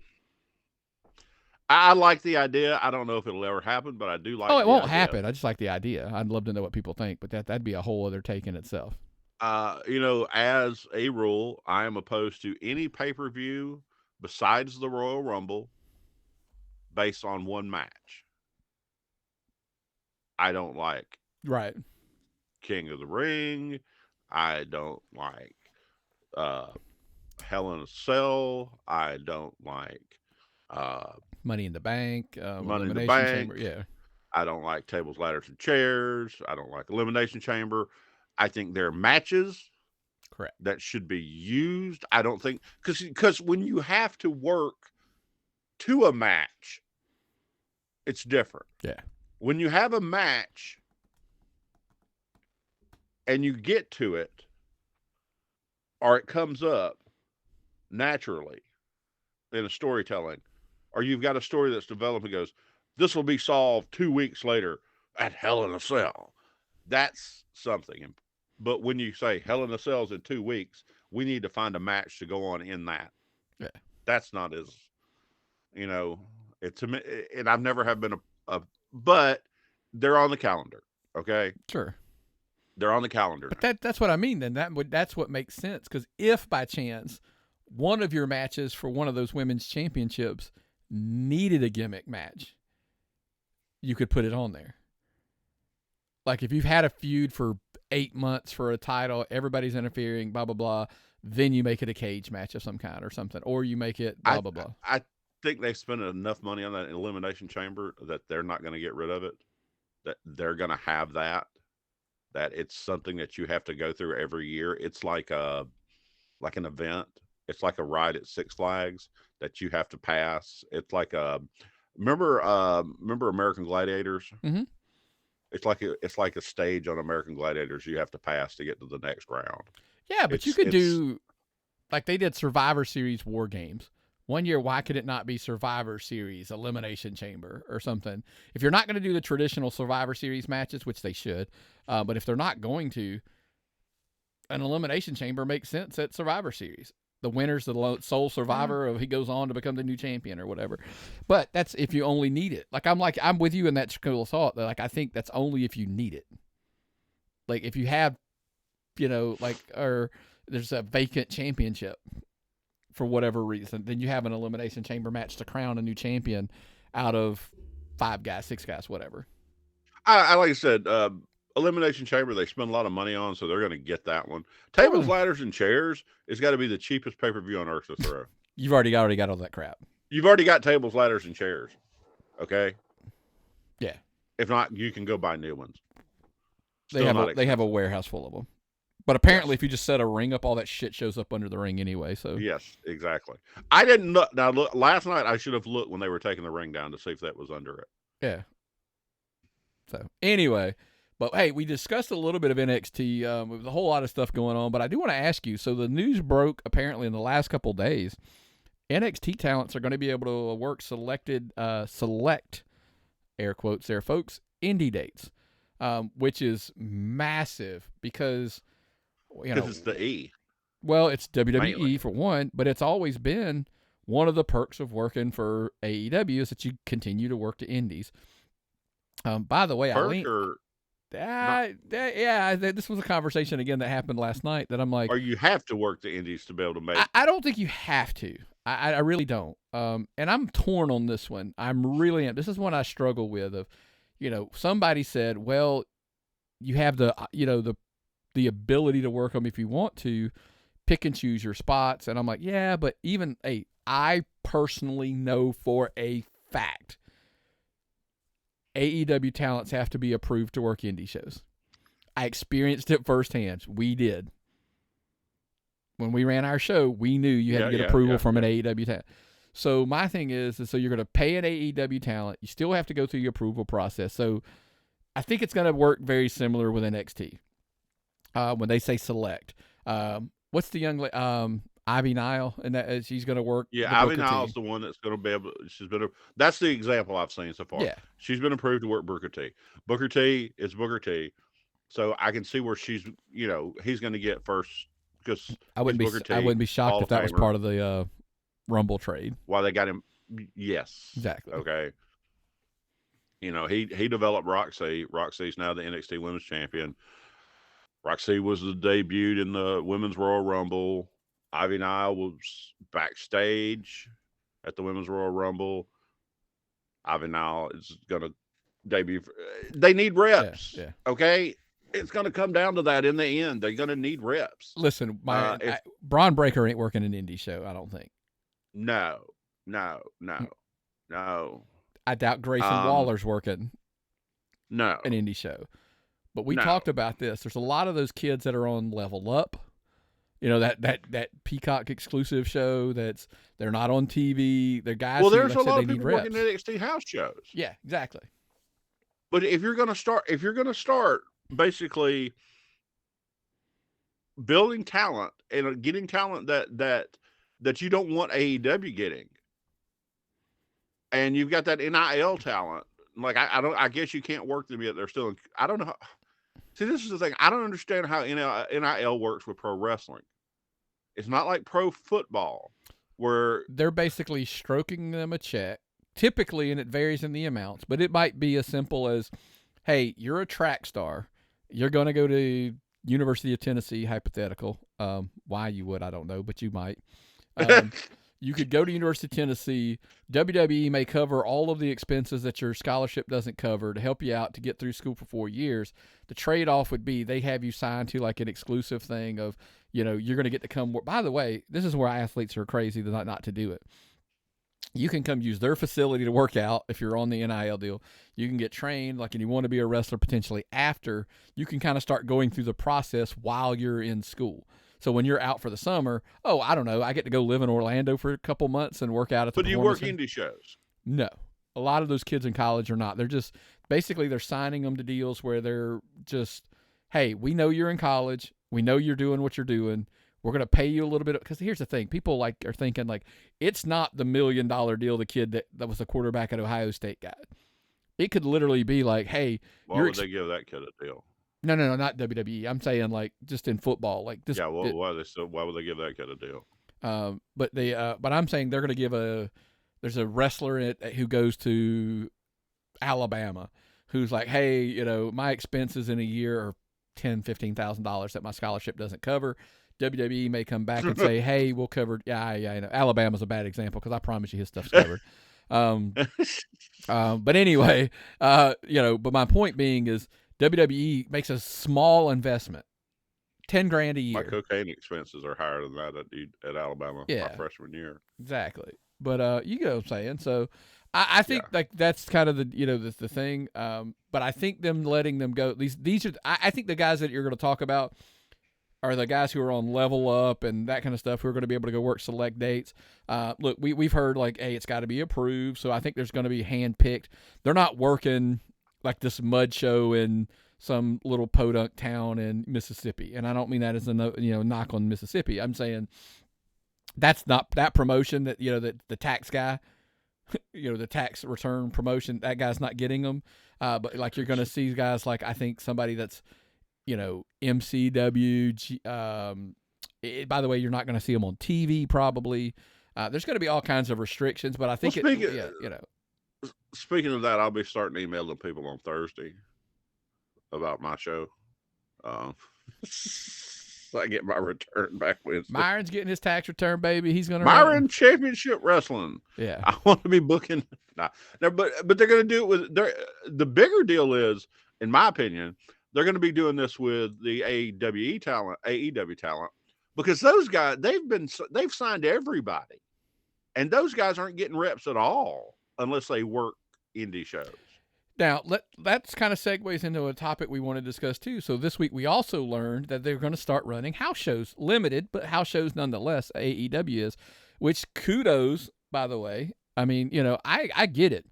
Speaker 2: I like the idea. I don't know if it'll ever happen, but I do like.
Speaker 1: Oh, it won't happen. I just like the idea. I'd love to know what people think, but that'd be a whole other take in itself.
Speaker 2: As a rule, I am opposed to any pay-per-view besides the Royal Rumble based on one match. I don't like King of the Ring. I don't like Hell in a Cell. I don't like
Speaker 1: Money in the Bank.
Speaker 2: Money in the
Speaker 1: Elimination
Speaker 2: Bank.
Speaker 1: Chamber. Yeah.
Speaker 2: I don't like Tables, Ladders, and Chairs. I don't like Elimination Chamber. I think they're matches.
Speaker 1: Correct.
Speaker 2: That should be used. I don't think, because when you have to work to a match, it's different.
Speaker 1: Yeah.
Speaker 2: When you have a match and you get to it, or it comes up naturally in a storytelling, or you've got a story that's developed and goes, this will be solved 2 weeks later at Hell in a Cell. That's something. But when you say Hell in a Cell's in 2 weeks, we need to find a match to go on in that.
Speaker 1: Yeah.
Speaker 2: That's not as, it's, and I've never have been but they're on the calendar. Okay.
Speaker 1: Sure.
Speaker 2: They're on the calendar.
Speaker 1: But that's what I mean. Then that's what makes sense. Because if by chance one of your matches for one of those women's championships needed a gimmick match, you could put it on there. Like if you've had a feud for 8 months for a title, everybody's interfering, blah, blah, blah, then you make it a cage match of some kind or something, or you make it blah, blah, blah.
Speaker 2: I think they've spent enough money on that Elimination Chamber that they're not going to get rid of it, that they're going to have that it's something that you have to go through every year. It's like an event. It's like a ride at Six Flags that you have to pass. It's like remember American Gladiators?
Speaker 1: Mm-hmm.
Speaker 2: It's like a stage on American Gladiators you have to pass to get to the next round.
Speaker 1: Yeah, but you could do like they did Survivor Series War Games. One year, why could it not be Survivor Series Elimination Chamber or something? If you're not going to do the traditional Survivor Series matches, which they should, but if they're not going to, an Elimination Chamber makes sense at Survivor Series. The winner's the sole survivor of he goes on to become the new champion or whatever. But that's if you only need it. I'm with you in that school of thought. That I think that's only if you need it. Like if you have, or there's a vacant championship for whatever reason, then you have an Elimination Chamber match to crown a new champion out of 5 guys, 6 guys, whatever.
Speaker 2: I like I said, Elimination Chamber, they spend a lot of money on, so they're going to get that one. Tables, ladders, and chairs has got to be the cheapest pay-per-view on earth to throw.
Speaker 1: You've already got all that crap.
Speaker 2: You've already got tables, ladders, and chairs. Okay?
Speaker 1: Yeah.
Speaker 2: If not, you can go buy new ones.
Speaker 1: They have a warehouse full of them. But apparently, if you just set a ring up, all that shit shows up under the ring anyway. So
Speaker 2: yes, exactly. I didn't look. Now, look, last night I should have looked when they were taking the ring down to see if that was under it.
Speaker 1: Yeah. So anyway, but hey, we discussed a little bit of NXT. With a whole lot of stuff going on, but I do want to ask you. So the news broke apparently in the last couple of days. NXT talents are going to be able to work select air quotes there, folks, indie dates, which is massive because.
Speaker 2: Because it's the E.
Speaker 1: Well, it's WWE for one, but it's always been one of the perks of working for AEW is that you continue to work the indies. By the way, this was a conversation again that happened last night that I'm like,
Speaker 2: or you have to work the indies to be able to make.
Speaker 1: I don't think you have to. I really don't. And I'm torn on this one. This is one I struggle with. Somebody said, well, you have the ability to work them if you want to, pick and choose your spots. And I'm like, yeah, but I personally know for a fact AEW talents have to be approved to work indie shows. I experienced it firsthand. We did. When we ran our show, we knew you had to get approval from an AEW talent. So my thing is so you're going to pay an AEW talent. You still have to go through the approval process. So I think it's going to work very similar with NXT. When they say select, what's the young lady, Ivy Nile, and that she's going to work.
Speaker 2: Yeah, Ivy Nile's the one that's going to be able. That's the example I've seen so far.
Speaker 1: Yeah,
Speaker 2: she's been approved to work Booker T. Booker T is Booker T, so I can see where she's. He's going to get first because
Speaker 1: I wouldn't be shocked if that was part of the Rumble trade.
Speaker 2: Why they got him? Yes,
Speaker 1: exactly.
Speaker 2: Okay. He developed Roxy. Roxy's now the NXT Women's Champion. Roxy was debuted in the Women's Royal Rumble. Ivy Nile was backstage at the Women's Royal Rumble. Ivy Nile is going to debut. They need reps.
Speaker 1: Yeah.
Speaker 2: Okay? It's going to come down to that in the end. They're going to need reps.
Speaker 1: Listen, Braun Breaker ain't working an indie show, I don't think.
Speaker 2: No.
Speaker 1: I doubt Grayson Waller's working
Speaker 2: an
Speaker 1: indie show. But we talked about this. There's a lot of those kids that are on Level Up. That Peacock exclusive show they're not on TV. They're guys.
Speaker 2: Well, there's a lot of people working NXT house shows.
Speaker 1: Yeah, exactly.
Speaker 2: But if you're going to start basically building talent and getting talent that you don't want AEW getting, and you've got that NIL talent, like I guess you can't work them yet. They're still. I don't know. See, this is the thing. I don't understand how NIL works with pro wrestling. It's not like pro football, where
Speaker 1: they're basically stroking them a check, typically, and it varies in the amounts, but it might be as simple as, hey, you're a track star. You're going to go to University of Tennessee, hypothetical. Why you would, I don't know, but you might. You could go to University of Tennessee. WWE may cover all of the expenses that your scholarship doesn't cover to help you out to get through school for 4 years. The trade-off would be they have you signed to like an exclusive thing of, you're going to get to come work. By the way, this is where athletes are crazy not to do it. You can come use their facility to work out if you're on the NIL deal. You can get trained, and you want to be a wrestler potentially after. You can kind of start going through the process while you're in school. So when you're out for the summer, I don't know, I get to go live in Orlando for a couple months and work out at the.
Speaker 2: But do you work indie shows?
Speaker 1: No, a lot of those kids in college are not. They're just basically they're signing them to deals where they're just, hey, we know you're in college, we know you're doing what you're doing, We're going to pay you a little bit. Because here's the thing. People are thinking it's not the $1 million deal the kid that was the quarterback at Ohio State got. It could literally be hey,
Speaker 2: why would they give that kid a deal?
Speaker 1: No, not WWE. I'm saying just in football.
Speaker 2: Yeah, why would they give that kid a deal?
Speaker 1: But I'm saying they're going to give there's a wrestler who goes to Alabama who's hey, my expenses in a year are $10,000-$15,000 that my scholarship doesn't cover. WWE may come back and say, hey, we'll cover. Yeah, I know. Alabama's a bad example because I promise you his stuff's covered. But anyway, but my point being is WWE makes a small investment, $10,000 a year.
Speaker 2: My cocaine expenses are higher than that at Alabama my freshman year.
Speaker 1: Exactly. But you get what I'm saying. So I think that's kind of the thing. But I think them letting them go. These are I think the guys that you're going to talk about are the guys who are on Level Up and that kind of stuff who are going to be able to go work select dates. Look, we've heard hey, it's got to be approved. So I think there's going to be handpicked. They're not working like this mud show in some little podunk town in Mississippi. And I don't mean that as a knock on Mississippi. I'm saying that's not that promotion that, that the tax guy, the tax return promotion, that guy's not getting them. But you're going to see guys I think somebody that's, MCW. By the way, you're not going to see them on TV probably. There's going to be all kinds of restrictions, but I think
Speaker 2: Speaking of that, I'll be starting emailing people on Thursday about my show. So I get my return back Wednesday.
Speaker 1: Myron's getting his tax return, baby. He's going to
Speaker 2: Myron Championship Wrestling.
Speaker 1: Yeah,
Speaker 2: I want to be booking. But they're going to do it with the bigger deal is, in my opinion, they're going to be doing this with the AEW talent, because those guys they've signed everybody, and those guys aren't getting reps at all unless they work indie shows.
Speaker 1: Now that's kind of segues into a topic we want to discuss too. So this week we also learned that they're going to start running house shows, limited but house shows nonetheless. AEW is, which kudos, by the way. I mean, I get it.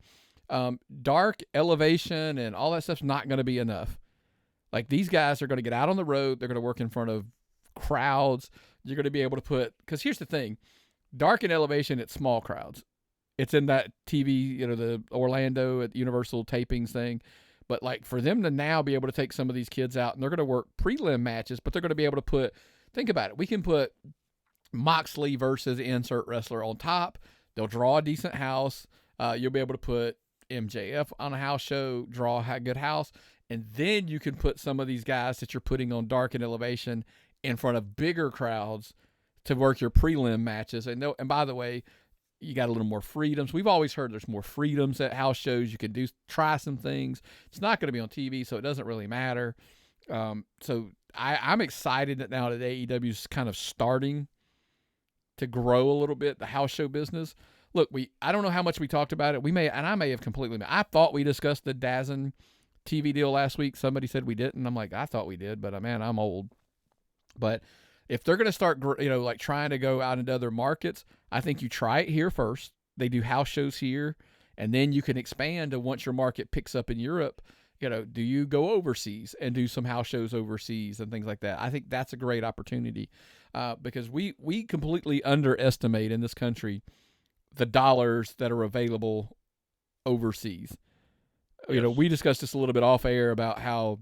Speaker 1: Dark elevation and all that stuff's not going to be enough. These guys are going to get out on the road. They're going to work in front of crowds. You're going to be able to because here's the thing, Dark and Elevation, it's small crowds. It's in that TV, the Orlando at Universal tapings thing. But for them to now be able to take some of these kids out, and they're going to work prelim matches, but they're going to be able to think about it. We can put Moxley versus insert wrestler on top. They'll draw a decent house. You'll be able to put MJF on a house show, draw a good house. And then you can put some of these guys that you're putting on Dark and Elevation in front of bigger crowds to work your prelim matches. And by the way, you got a little more freedoms. We've always heard there's more freedoms at house shows. You can try some things. It's not going to be on TV, so it doesn't really matter. So I'm excited that now that AEW is kind of starting to grow a little bit, the house show business. Look, I don't know how much we talked about it. I may have completely. I thought we discussed the DAZN TV deal last week. Somebody said we didn't. I'm I thought we did, but man, I'm old. But if they're going to start, trying to go out into other markets, I think you try it here first. They do house shows here, and then you can expand to once your market picks up in Europe. Do you go overseas and do some house shows overseas and things like that? I think that's a great opportunity because we completely underestimate in this country the dollars that are available overseas.
Speaker 2: Yes.
Speaker 1: We discussed this a little bit off air about how,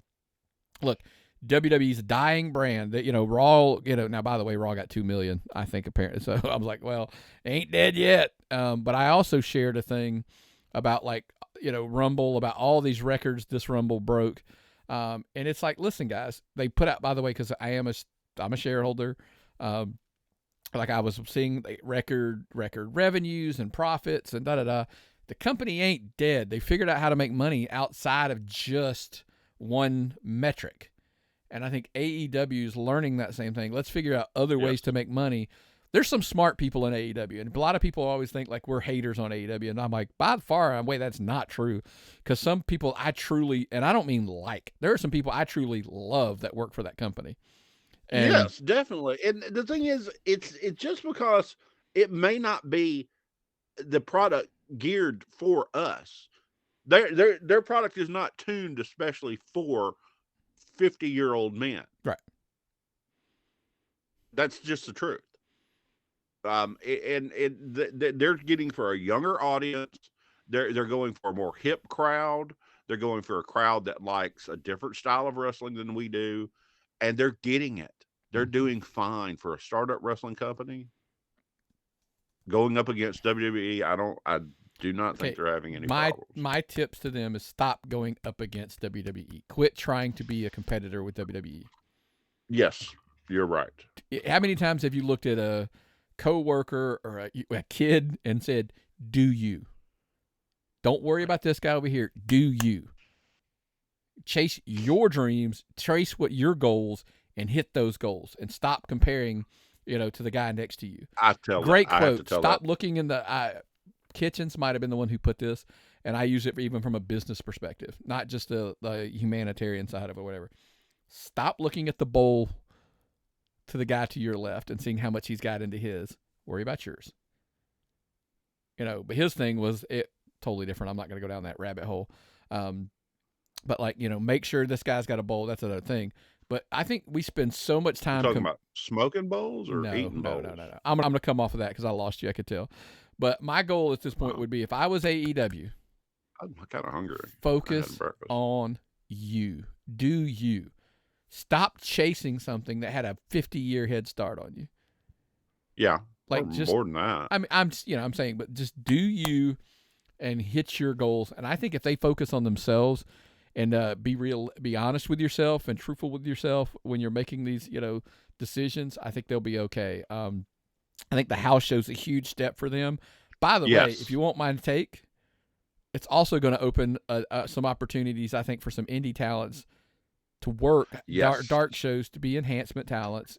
Speaker 1: look, WWE's dying brand that, Raw, now by the way, Raw got 2 million, I think, apparently. So I was well, ain't dead yet. But I also shared a thing about Rumble, about all these records this Rumble broke. And it's listen, guys, they put out, by the way, because I'm a shareholder. I was seeing record revenues and profits and da-da-da. The company ain't dead. They figured out how to make money outside of just one metric. And I think AEW is learning that same thing. Let's figure out other ways to make money. There's some smart people in AEW. And a lot of people always think we're haters on AEW. And I'm by far and away, that's not true. Because some people I truly, and I don't mean there are some people I truly love that work for that company. And
Speaker 2: yes, definitely. And the thing is, it's just because it may not be the product geared for us. Their product is not tuned especially for 50-year-old men.
Speaker 1: Right.
Speaker 2: That's just the truth. They're getting for a younger audience. They're going for a more hip crowd. They're going for a crowd that likes a different style of wrestling than we do, and they're getting it. They're doing fine for a startup wrestling company. Going up against WWE, I do not think they're having any problems.
Speaker 1: My tips to them is stop going up against WWE. Quit trying to be a competitor with WWE.
Speaker 2: Yes, you're right.
Speaker 1: How many times have you looked at a coworker or a kid and said, "Do you? Don't worry about this guy over here. Do you? Chase your dreams, trace what your goals, and hit those goals, and stop comparing, to the guy next to you." Great quote. Stop looking in the Kitchens might have been the one who put this, and I use it even from a business perspective, not just the humanitarian side of it or whatever. Stop looking at the bowl to the guy to your left and seeing how much he's got into his. Worry about yours. But his thing was totally different. I'm not going to go down that rabbit hole. But make sure this guy's got a bowl. That's another thing. But I think we spend so much time
Speaker 2: talking about smoking bowls or eating bowls.
Speaker 1: No. I'm going to come off of that because I lost you. I could tell. But my goal at this point would be, if I was AEW,
Speaker 2: I'm kind of hungry.
Speaker 1: Focus on you. Do you. Stop chasing something that had a 50-year head start on you.
Speaker 2: Yeah,
Speaker 1: just
Speaker 2: more than that.
Speaker 1: I mean, I'm saying, but just do you and hit your goals. And I think if they focus on themselves and be honest with yourself and truthful with yourself when you're making these, decisions, I think they'll be okay. I think the house show's a huge step for them. By the way, if you want my take, it's also going to open some opportunities, I think, for some indie talents to work dark shows, to be enhancement talents,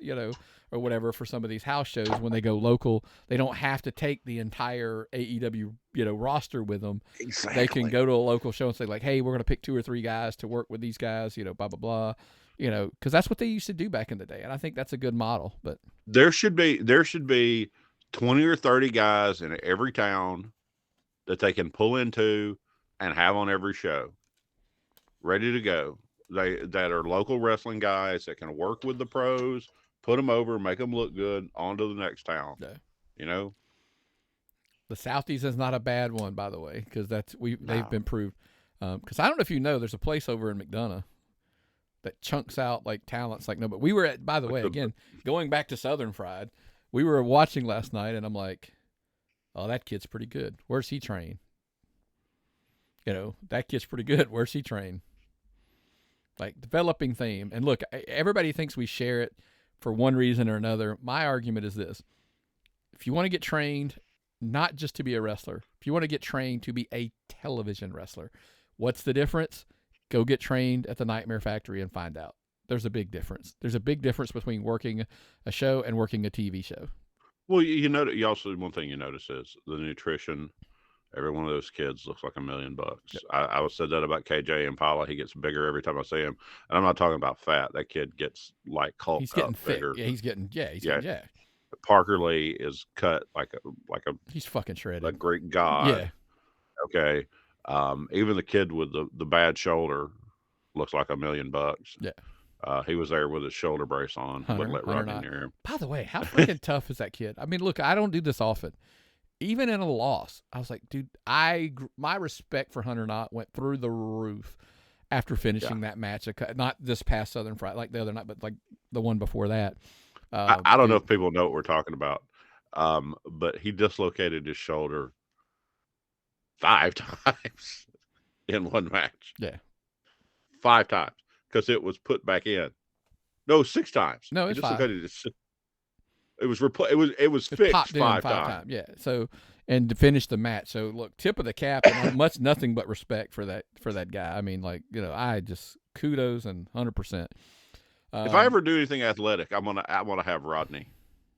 Speaker 1: or whatever, for some of these house shows when they go local. They don't have to take the entire AEW, roster with them.
Speaker 2: Exactly.
Speaker 1: They can go to a local show and say, like, hey, we're going to pick 2 or 3 guys to work with these guys, blah, blah, blah, because that's what they used to do back in the day. And I think that's a good model. But
Speaker 2: there should be 20 or 30 guys in every town that they can pull into and have on every show, ready to go. That are local wrestling guys that can work with the pros, put them over, make them look good, on to the next town.
Speaker 1: Yeah. The Southeast is not a bad one, by the way, because they've been proved. Because I don't know if you know, there's a place over in McDonough that chunks out like talents like no. But we were at, by the way, again, going back to Southern Fried, we were watching last night, and I'm like, oh, that kid's pretty good. Where's he trained? That kid's pretty good. Where's he trained? Like, developing theme. And look, everybody thinks we share it for one reason or another. My argument is this. If you want to get trained, not just to be a wrestler, if you want to get trained to be a television wrestler, what's the difference? Go get trained at the Nightmare Factory and find out. There's a big difference. There's a big difference between working a show and working a TV show.
Speaker 2: Well, you also, one thing you notice is the nutrition. Every one of those kids looks like $1 million. Yep. I said that about KJ Impala. He gets bigger every time I see him, and I'm not talking about fat. That kid gets like Hulk.
Speaker 1: He's getting fit.
Speaker 2: Bigger.
Speaker 1: Yeah, he's getting yeah.
Speaker 2: Parker Lee is cut like a.
Speaker 1: He's fucking shredded.
Speaker 2: A Greek god.
Speaker 1: Yeah.
Speaker 2: Okay. Even the kid with the bad shoulder looks like $1 million.
Speaker 1: Yeah.
Speaker 2: He was there with his shoulder brace on. Wouldn't let Rodney near him.
Speaker 1: By the way, how freaking tough is that kid? I mean, look, I don't do this often. Even in a loss, I was like, dude, my respect for Hunter Knott went through the roof after finishing that match. Not this past Southern Friday, like the other night, but like the one before that.
Speaker 2: I don't know if people know what we're talking about, but he dislocated his shoulder 5 times in one match.
Speaker 1: Yeah.
Speaker 2: 5 times, because it was put back in. No, 6 times.
Speaker 1: No, it's 5.
Speaker 2: It was fixed 5 times.
Speaker 1: Yeah. So, and to finish the match. So look, tip of the cap, and nothing but respect for that guy. I mean, like, I just kudos and 100%.
Speaker 2: If I ever do anything athletic, I want to have Rodney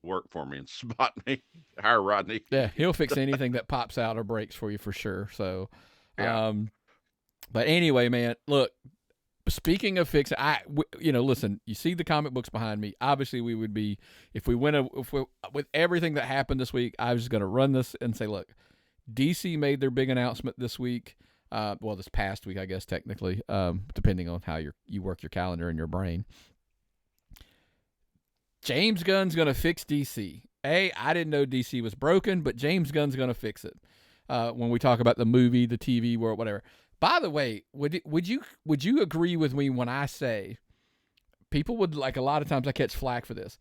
Speaker 2: work for me and spot me. Hire Rodney.
Speaker 1: Yeah, he'll fix anything that pops out or breaks for you for sure. So,
Speaker 2: yeah.
Speaker 1: But anyway, man, look. Speaking of fixing, listen, you see the comic books behind me. Obviously, we would be, with everything that happened this week, I was just going to run this and say, look, DC made their big announcement this week. This past week, I guess, technically, depending on how you work your calendar in your brain. James Gunn's going to fix DC. I didn't know DC was broken, but James Gunn's going to fix it. When we talk about the movie, the TV world, whatever. By the way, would you agree with me when I say people would, like, a lot of times I catch flack for this.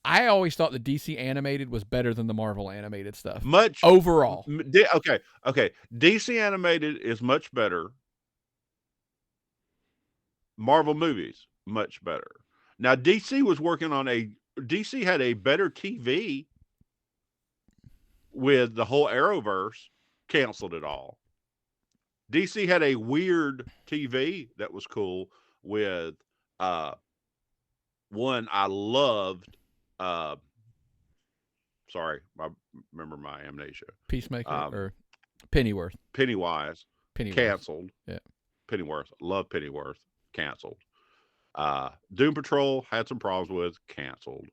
Speaker 1: I always thought the DC animated was better than the Marvel animated stuff.
Speaker 2: Much
Speaker 1: overall.
Speaker 2: Okay. DC animated is much better. Marvel movies much better. Now DC had a better TV with the whole Arrowverse, canceled it all. DC had a weird TV that was cool with one I loved. Sorry, I remember my amnesia.
Speaker 1: Peacemaker or Pennyworth.
Speaker 2: Pennywise. Canceled.
Speaker 1: Yeah.
Speaker 2: Pennyworth. Love Pennyworth. Canceled. Doom Patrol had some problems with. Canceled.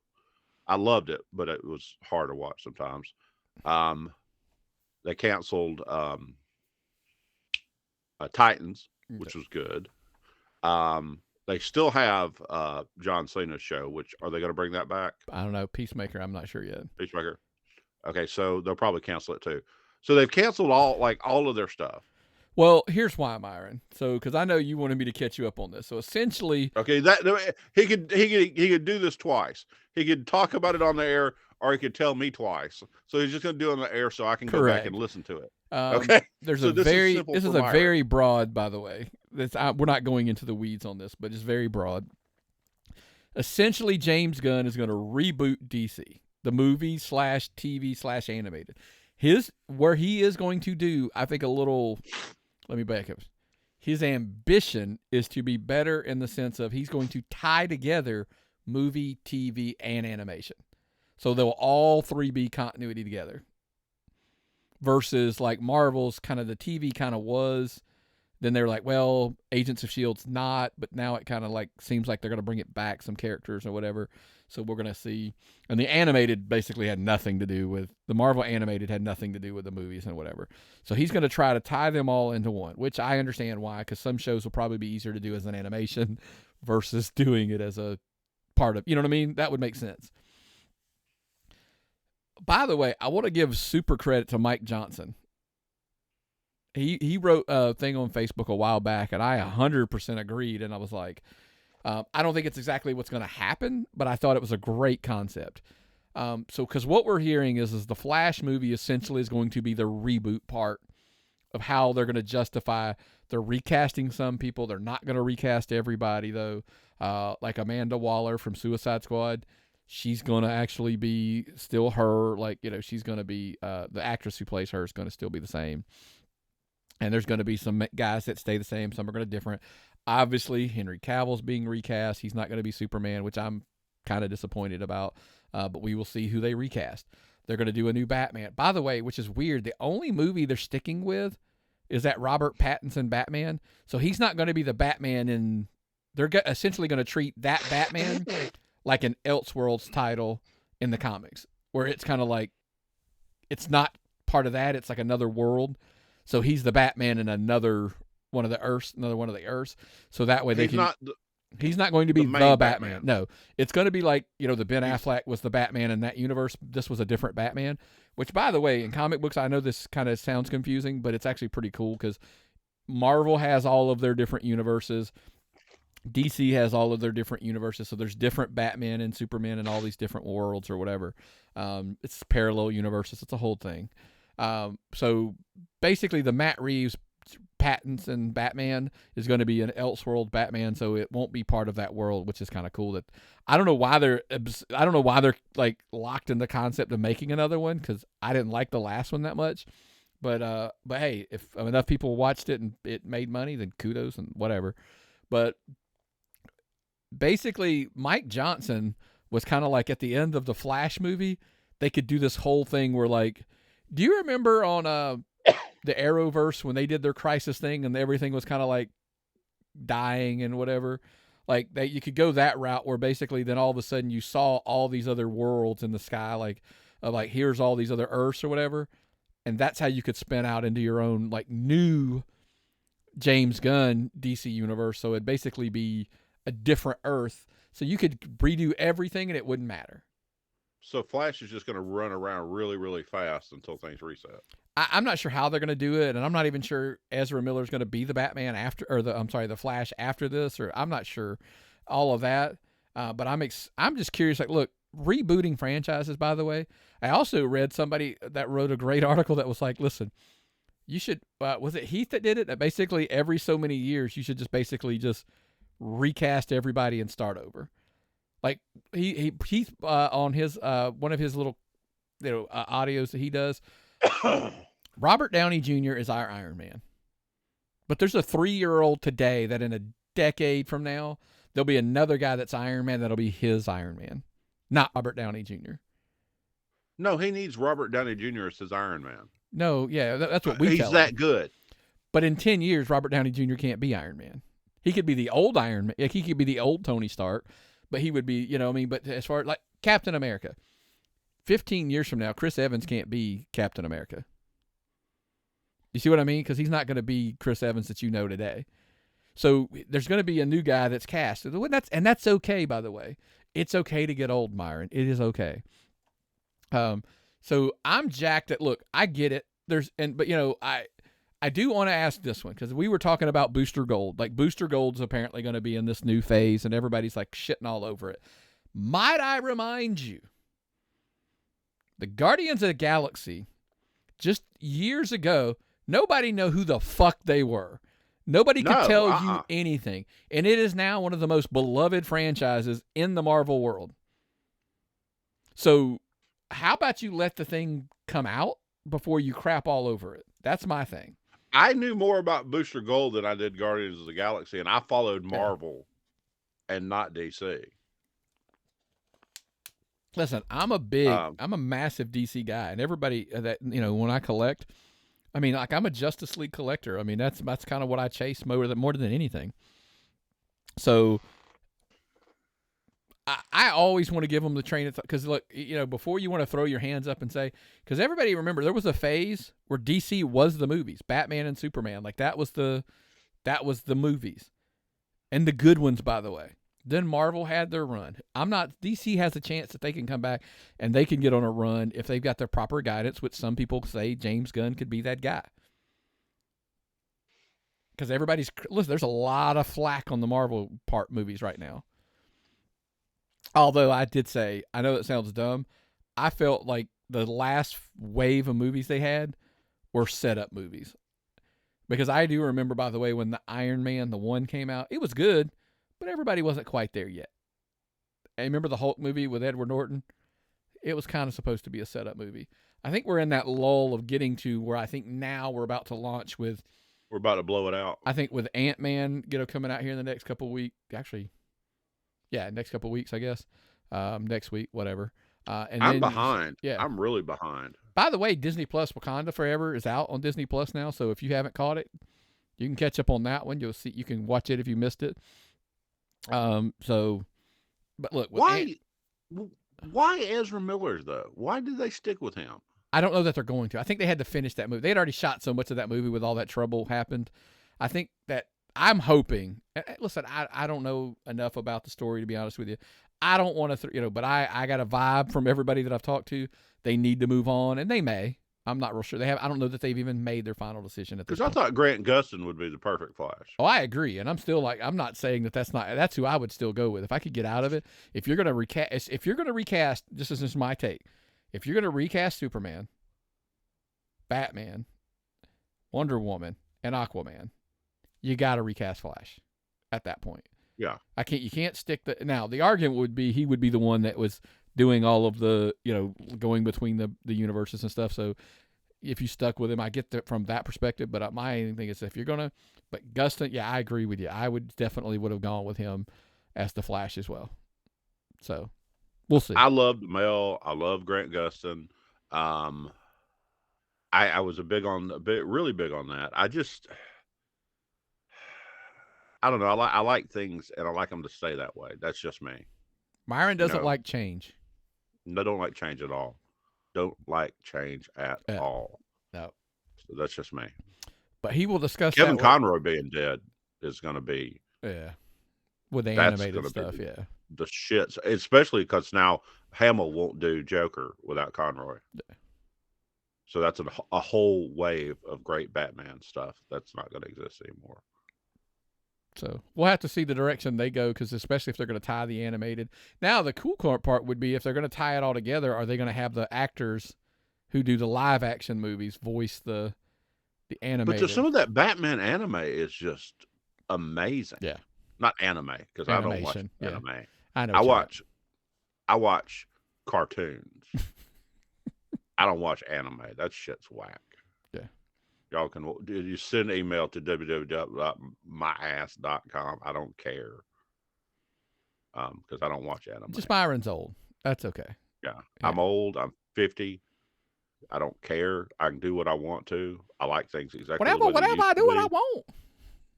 Speaker 2: I loved it, but it was hard to watch sometimes. They canceled Titans, which was good. They still have John Cena's show, which are they going to bring that back?
Speaker 1: I don't know. Peacemaker, I'm not sure yet.
Speaker 2: Peacemaker. Okay, so they'll probably cancel it too. So they've canceled all of their stuff.
Speaker 1: Well, here's why, Myron. So, because I know you wanted me to catch you up on this. So essentially,
Speaker 2: okay, that he could do this twice. He could talk about it on the air, or he could tell me twice. So he's just going to do it on the air, so I can go back and listen to it. Okay.
Speaker 1: This
Speaker 2: is
Speaker 1: a very broad, by the way. We're not going into the weeds on this, but it's very broad. Essentially, James Gunn is going to reboot DC, the movie / TV / animated. Where he is going to do, I think, a little. Let me back up. His ambition is to be better in the sense of he's going to tie together movie, TV, and animation. So they'll all three be continuity together. Versus like Marvel's kind of the TV kind of was. Then they're like, well, Agents of S.H.I.E.L.D's not, but now it kind of like seems like they're going to bring it back, some characters or whatever. So we're going to see. And the animated basically had nothing to do with, the Marvel animated had nothing to do with the movies and whatever. So he's going to try to tie them all into one, which I understand why, because some shows will probably be easier to do as an animation versus doing it as a part of, you know what I mean? That would make sense. By the way, I want to give super credit to Mike Johnson. He wrote a thing on Facebook a while back, and I 100% agreed. And I was like, I don't think it's exactly what's going to happen, but I thought it was a great concept. Because what we're hearing is the Flash movie essentially is going to be the reboot part of how they're going to justify. They're recasting some people. They're not going to recast everybody, though. Like Amanda Waller from Suicide Squad. She's going to actually be still her. Like, she's going to be the actress who plays her is going to still be the same. And there's going to be some guys that stay the same. Some are going to be different. Obviously, Henry Cavill's being recast. He's not going to be Superman, which I'm kind of disappointed about. But we will see who they recast. They're going to do a new Batman. By the way, which is weird, the only movie they're sticking with is that Robert Pattinson Batman. So he's not going to be the Batman in... They're essentially going to treat that Batman like an Elseworlds title in the comics, where it's kind of like... It's not part of that. It's like another world. So he's the Batman in another one of the Earths. So that way he's not going to be the Batman. No, it's going to be like, the Ben Affleck was the Batman in that universe. This was a different Batman, which, by the way, in comic books, I know this kind of sounds confusing, but it's actually pretty cool because Marvel has all of their different universes. DC has all of their different universes. So there's different Batman and Superman in all these different worlds or whatever. It's parallel universes. It's a whole thing. So basically the Matt Reeves Pattinson Batman is going to be an Elseworld Batman, so it won't be part of that world, which is kind of cool. That I don't know why they're like locked in the concept of making another one, because I didn't like the last one that much. But hey, if enough people watched it and it made money, then kudos and whatever. But basically, Mike Johnson was kind of like at the end of the Flash movie, they could do this whole thing where, like, do you remember on the Arrowverse when they did their crisis thing and everything was kind of like dying and whatever? Like, you could go that route where basically then all of a sudden you saw all these other worlds in the sky, like here's all these other Earths or whatever. And that's how you could spin out into your own, like, new James Gunn DC universe. So it'd basically be a different Earth, so you could redo everything and it wouldn't matter.
Speaker 2: So Flash is just going to run around really, really fast until things reset.
Speaker 1: I'm not sure how they're going to do it, and I'm not even sure Ezra Miller's going to be the Batman after, or the Flash after this, or I'm not sure all of that. But I'm just curious. Like, look, rebooting franchises. By the way, I also read somebody that wrote a great article that was like, listen, you should. Was it Heath that did it? That basically every so many years you should just basically just recast everybody and start over. Like Heath on his one of his little audios that he does. Robert Downey Jr. is our Iron Man. But there's a 3-year-old today that in a decade from now, there'll be another guy that's Iron Man that'll be his Iron Man, not Robert Downey Jr.
Speaker 2: No, he needs Robert Downey Jr. as his Iron Man.
Speaker 1: No, yeah, that's what we
Speaker 2: He's
Speaker 1: tell
Speaker 2: that
Speaker 1: him.
Speaker 2: good.
Speaker 1: But in 10 years, Robert Downey Jr. can't be Iron Man. He could be the old Iron Man. Like, he could be the old Tony Stark, but he would be, but as far as like Captain America, 15 years from now, Chris Evans can't be Captain America. You see what I mean? Because he's not going to be Chris Evans that you know today. So there's going to be a new guy that's cast. And that's okay, by the way. It's okay to get old, Myron. It is okay. So I'm jacked at, look, I get it. But I do want to ask this one, because we were talking about Booster Gold. Like, Booster Gold's apparently going to be in this new phase, and everybody's like shitting all over it. Might I remind you, the Guardians of the Galaxy, just years ago, nobody knew who the fuck they were. Nobody could tell you anything. And it is now one of the most beloved franchises in the Marvel world. So how about you let the thing come out before you crap all over it? That's my thing.
Speaker 2: I knew more about Booster Gold than I did Guardians of the Galaxy, and I followed Marvel and not DC.
Speaker 1: Listen, I'm a massive DC guy, and everybody that, when I collect, I mean, like, I'm a Justice League collector. I mean, that's kind of what I chase more than anything. So I always want to give them the train of thought, because look, before you want to throw your hands up and say, because everybody remember there was a phase where DC was the movies, Batman and Superman, like that was the movies, and the good ones, by the way. Then Marvel had their run. DC has a chance that they can come back and they can get on a run if they've got their proper guidance, which some people say James Gunn could be that guy. Because listen, there's a lot of flack on the Marvel movies right now. Although I did say, I know it sounds dumb, I felt like the last wave of movies they had were setup movies. Because I do remember, by the way, when the Iron Man, the one came out, it was good, but everybody wasn't quite there yet. And remember the Hulk movie with Edward Norton? It was kind of supposed to be a setup movie. I think we're in that lull of getting to where I think now we're about to launch with...
Speaker 2: We're about to blow it out.
Speaker 1: I think with Ant-Man, coming out here in the next couple of weeks. Actually, yeah, next couple of weeks, I guess. Next week, whatever. And
Speaker 2: I'm behind.
Speaker 1: Yeah.
Speaker 2: I'm really behind.
Speaker 1: By the way, Disney Plus Wakanda Forever is out on Disney Plus now, so if you haven't caught it, you can catch up on that one. You'll see. You can watch it if you missed it. But look,
Speaker 2: why Ezra Miller though? Why did they stick with him?
Speaker 1: I don't know that they're going to. I think they had to finish that movie. They had already shot so much of that movie with all that trouble happened. I think that I'm hoping. Listen, I don't know enough about the story to be honest with you. I don't want to, but I got a vibe from everybody that I've talked to. They need to move on, and they may. I'm not real sure. They have. I don't know that they've even made their final decision at this point.
Speaker 2: Because I thought Grant Gustin would be the perfect Flash.
Speaker 1: Oh, I agree, and I'm still like, I'm not saying that's who I would still go with if I could get out of it. If you're gonna recast, this is just my take. If you're gonna recast Superman, Batman, Wonder Woman, and Aquaman, you got to recast Flash at that point.
Speaker 2: Yeah,
Speaker 1: you can't stick now. The argument would be he would be the one that was doing all of the, going between the universes and stuff. So if you stuck with him, I get that from that perspective. But my thing is, if you're gonna, but Gustin, yeah, I agree with you. I would have gone with him as the Flash as well. So we'll see.
Speaker 2: I love Mel. I love Grant Gustin. I was really big on that. I don't know. I like things, and I like them to stay that way. That's just me.
Speaker 1: Myron doesn't like change.
Speaker 2: I don't like change at all. Don't like change at all.
Speaker 1: No.
Speaker 2: So that's just me.
Speaker 1: But he will discuss
Speaker 2: Kevin Conroy being dead is going to be.
Speaker 1: Yeah. with the
Speaker 2: That's
Speaker 1: animated
Speaker 2: gonna
Speaker 1: stuff.
Speaker 2: be
Speaker 1: Yeah.
Speaker 2: the shits, especially because now Hamill won't do Joker without Conroy.
Speaker 1: Yeah.
Speaker 2: So that's a whole wave of great Batman stuff that's not going to exist anymore.
Speaker 1: So we'll have to see the direction they go, because especially if they're going to tie the animated. Now, the cool part would be if they're going to tie it all together, are they going to have the actors who do the live action movies voice the animated?
Speaker 2: But some of that Batman anime is just amazing.
Speaker 1: Yeah.
Speaker 2: Not anime, because I don't watch
Speaker 1: Animation, yeah.
Speaker 2: anime.
Speaker 1: I know.
Speaker 2: I watch cartoons. I don't watch anime. That shit's whack.
Speaker 1: Yeah.
Speaker 2: Y'all can you send an email to www.myass.com. I don't care. Because I don't watch anime.
Speaker 1: Just Byron's old. That's okay.
Speaker 2: Yeah. I'm old. I'm 50. I don't care. I can do what I want to. I like things exactly
Speaker 1: Whatever I do what I want.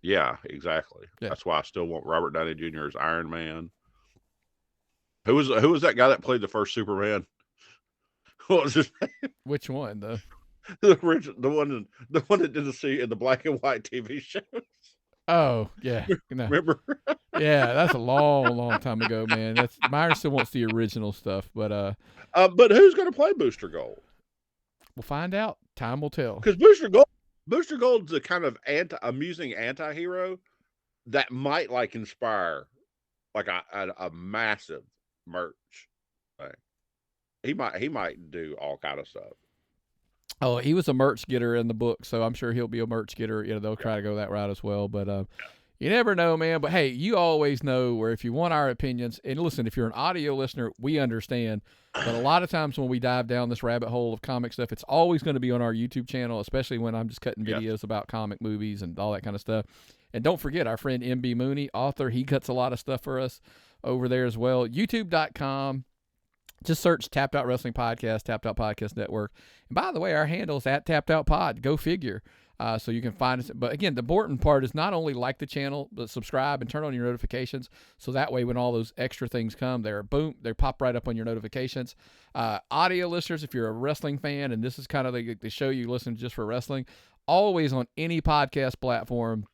Speaker 2: Yeah, exactly.
Speaker 1: Yeah.
Speaker 2: That's why I still want Robert Downey Jr. as Iron Man. Who was that guy that played the first Superman? What was his name?
Speaker 1: Which one?
Speaker 2: The one that didn't see in the black and white TV shows.
Speaker 1: Oh, yeah. No.
Speaker 2: Remember?
Speaker 1: Yeah, that's a long time ago, man. Myron still wants the original stuff, but
Speaker 2: who's going to play Booster Gold?
Speaker 1: we'll find out. Time will tell.
Speaker 2: Because Booster Gold's a kind of amusing anti-hero that might inspire a massive merch thing. He might do all kind of stuff.
Speaker 1: Oh, he was a merch getter in the book, so I'm sure he'll be a merch getter. They'll try to go that route as well. But you never know, man. But hey, you always know where if you want our opinions, and listen, if you're an audio listener, we understand. But a lot of times when we dive down this rabbit hole of comic stuff, it's always going to be on our YouTube channel, especially when I'm just cutting videos about comic movies and all that kind of stuff. And don't forget, our friend MB Mooney, author, he cuts a lot of stuff for us over there as well. YouTube.com. Just search Tapped Out Wrestling Podcast, Tapped Out Podcast Network. And by the way, our handle is at Tapped Out Pod. Go figure. So you can find us. But again, the important part is not only like the channel, but subscribe and turn on your notifications. So that way, when all those extra things come, they pop right up on your notifications. Audio listeners, if you're a wrestling fan, and this is kind of the show you listen to just for wrestling, always on any podcast platform,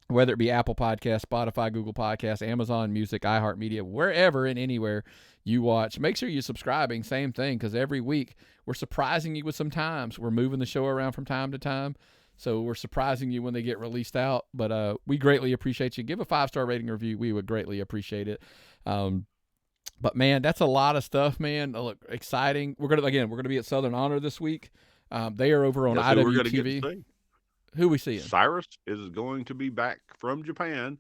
Speaker 1: whether it be Apple Podcasts, Spotify, Google Podcasts, Amazon Music, iHeartMedia, wherever and anywhere you watch, make sure you're subscribing. Same thing, because every week we're surprising you with some times. We're moving the show around from time to time, so we're surprising you when they get released out. But we greatly appreciate you. Give a 5-star rating review. We would greatly appreciate it. But man, that's a lot of stuff, man. Look, exciting. We're gonna be at Southern Honor this week. They are over on IWTV. Who we seeing?
Speaker 2: Cyrus is going to be back from Japan.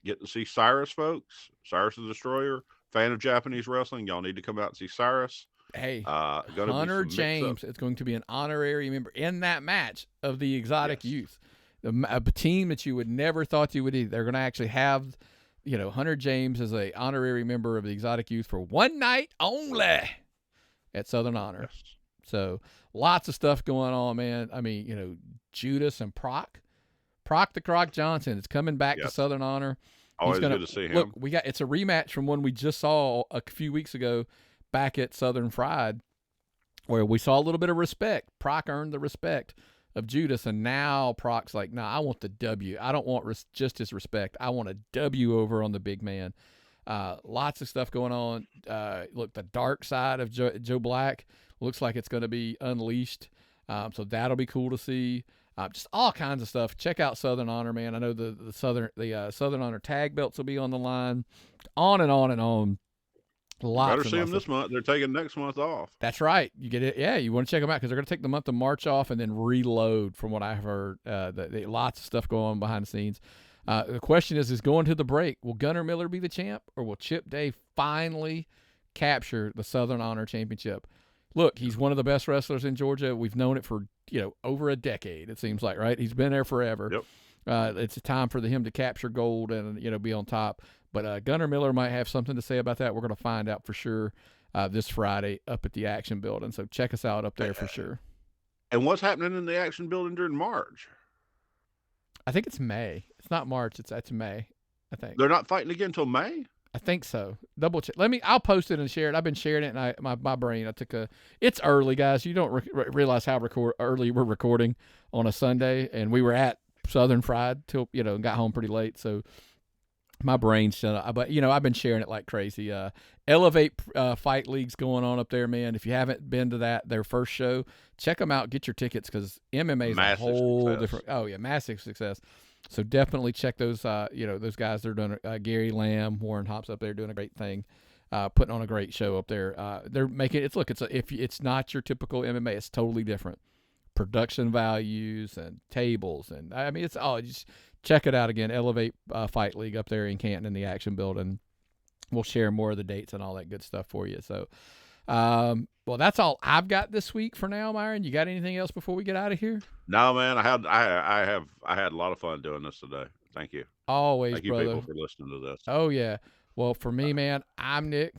Speaker 2: Get to see Cyrus, folks. Cyrus the Destroyer. Fan of Japanese wrestling. Y'all need to come out and see Cyrus.
Speaker 1: Hey,
Speaker 2: gonna
Speaker 1: Hunter
Speaker 2: be
Speaker 1: James is going to be an honorary member in that match of the Exotic Youth. A team that you would never thought you would need. They're going to actually have, Hunter James as a honorary member of the Exotic Youth for one night only at Southern Honor.
Speaker 2: Yes.
Speaker 1: So lots of stuff going on, man. I mean, Judas and Proc the Croc Johnson is coming back to Southern Honor.
Speaker 2: Always good to see him.
Speaker 1: Look, it's a rematch from one we just saw a few weeks ago back at Southern Fried, where we saw a little bit of respect. Proc earned the respect of Judas, and now Proc's like, nah, I want the W. I don't want just his respect. I want a W over on the big man. Lots of stuff going on. Look, the dark side of Joe Black looks like it's going to be unleashed. So that'll be cool to see. Just all kinds of stuff. Check out Southern Honor, man. I know the Southern Honor tag belts will be on the line. On and on and on. Lots.
Speaker 2: Better see them this month. They're taking next month off.
Speaker 1: That's right. You get it. Yeah, you want to check them out because they're going to take the month of March off and then reload. From what I've heard, lots of stuff going on behind the scenes. The question is going to the break, will Gunnar Miller be the champ, or will Chip Day finally capture the Southern Honor Championship? Look, he's one of the best wrestlers in Georgia. We've known it for over a decade. It seems like, right? He's been there forever.
Speaker 2: Yep.
Speaker 1: It's a time for him to capture gold and be on top. But Gunnar Miller might have something to say about that. We're going to find out for sure this Friday up at the Action Building. So check us out up there for sure.
Speaker 2: And what's happening in the Action Building during March?
Speaker 1: I think it's May. It's not March. It's May, I think.
Speaker 2: They're not fighting again until May?
Speaker 1: I think so. Double check. I'll post it and share it. I've been sharing it, and my brain. It's early, guys. You don't realize how early we're recording on a Sunday, and we were at Southern Fried till and got home pretty late. So My brain's shut up. But, I've been sharing it like crazy. Elevate Fight League's going on up there, man. If you haven't been to their first show, check them out. Get your tickets because MMA is a whole different. Oh, yeah, massive success. So definitely check those, those guys. They're doing Gary Lamb, Warren Hopp's up there doing a great thing, putting on a great show up there. They're making it. It's not your typical MMA. It's totally different. Production values and tables. And I mean, just check it out again. Elevate Fight League up there in Canton in the Action Building. We'll share more of the dates and all that good stuff for you. So, well, that's all I've got this week for now, Myron. You got anything else before we get out of here?
Speaker 2: No, man. I had a lot of fun doing this today. Thank you.
Speaker 1: Always,
Speaker 2: Thank you,
Speaker 1: brother.
Speaker 2: people, for listening to this.
Speaker 1: Oh yeah. Well, for me, man, I'm Nick.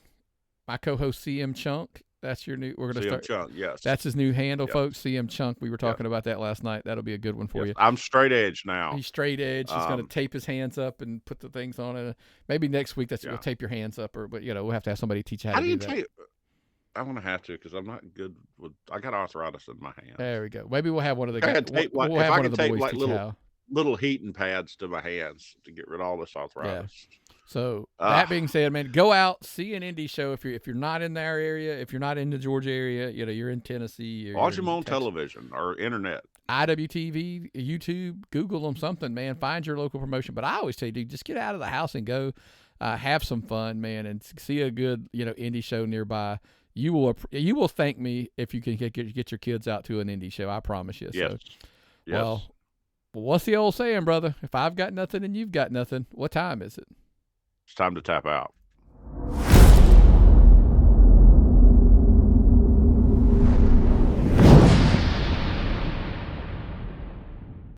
Speaker 1: My co-host CM Chunk. That's your new. We're gonna start.
Speaker 2: Chunk, yes.
Speaker 1: That's his new handle, folks. CM Chunk. We were talking about that last night. That'll be a good one for you.
Speaker 2: I'm straight edge now.
Speaker 1: He's straight edge. He's gonna tape his hands up and put the things on it. Maybe next week we'll tape your hands up, but we'll have to have somebody teach you how to do that. Tape?
Speaker 2: I'm gonna have to because I'm not good with. I got arthritis in my hands.
Speaker 1: There we go. Maybe we'll have one of the guys.
Speaker 2: We'll have one of the boys teach you little heating pads to my hands to get rid of all this arthritis.
Speaker 1: Yeah. So that being said, man, go out, see an indie show if you're not in our area, if you're not in the Georgia area, you're in Tennessee.
Speaker 2: Watch them on television or internet.
Speaker 1: IWTV, YouTube, Google them something, man. Find your local promotion. But I always say, dude, just get out of the house and go have some fun, man, and see a good indie show nearby. You will thank me if you can get your kids out to an indie show. I promise you.
Speaker 2: Yes.
Speaker 1: So,
Speaker 2: yes.
Speaker 1: Well, what's the old saying, brother? If I've got nothing and you've got nothing, what time is it?
Speaker 2: It's time to tap out.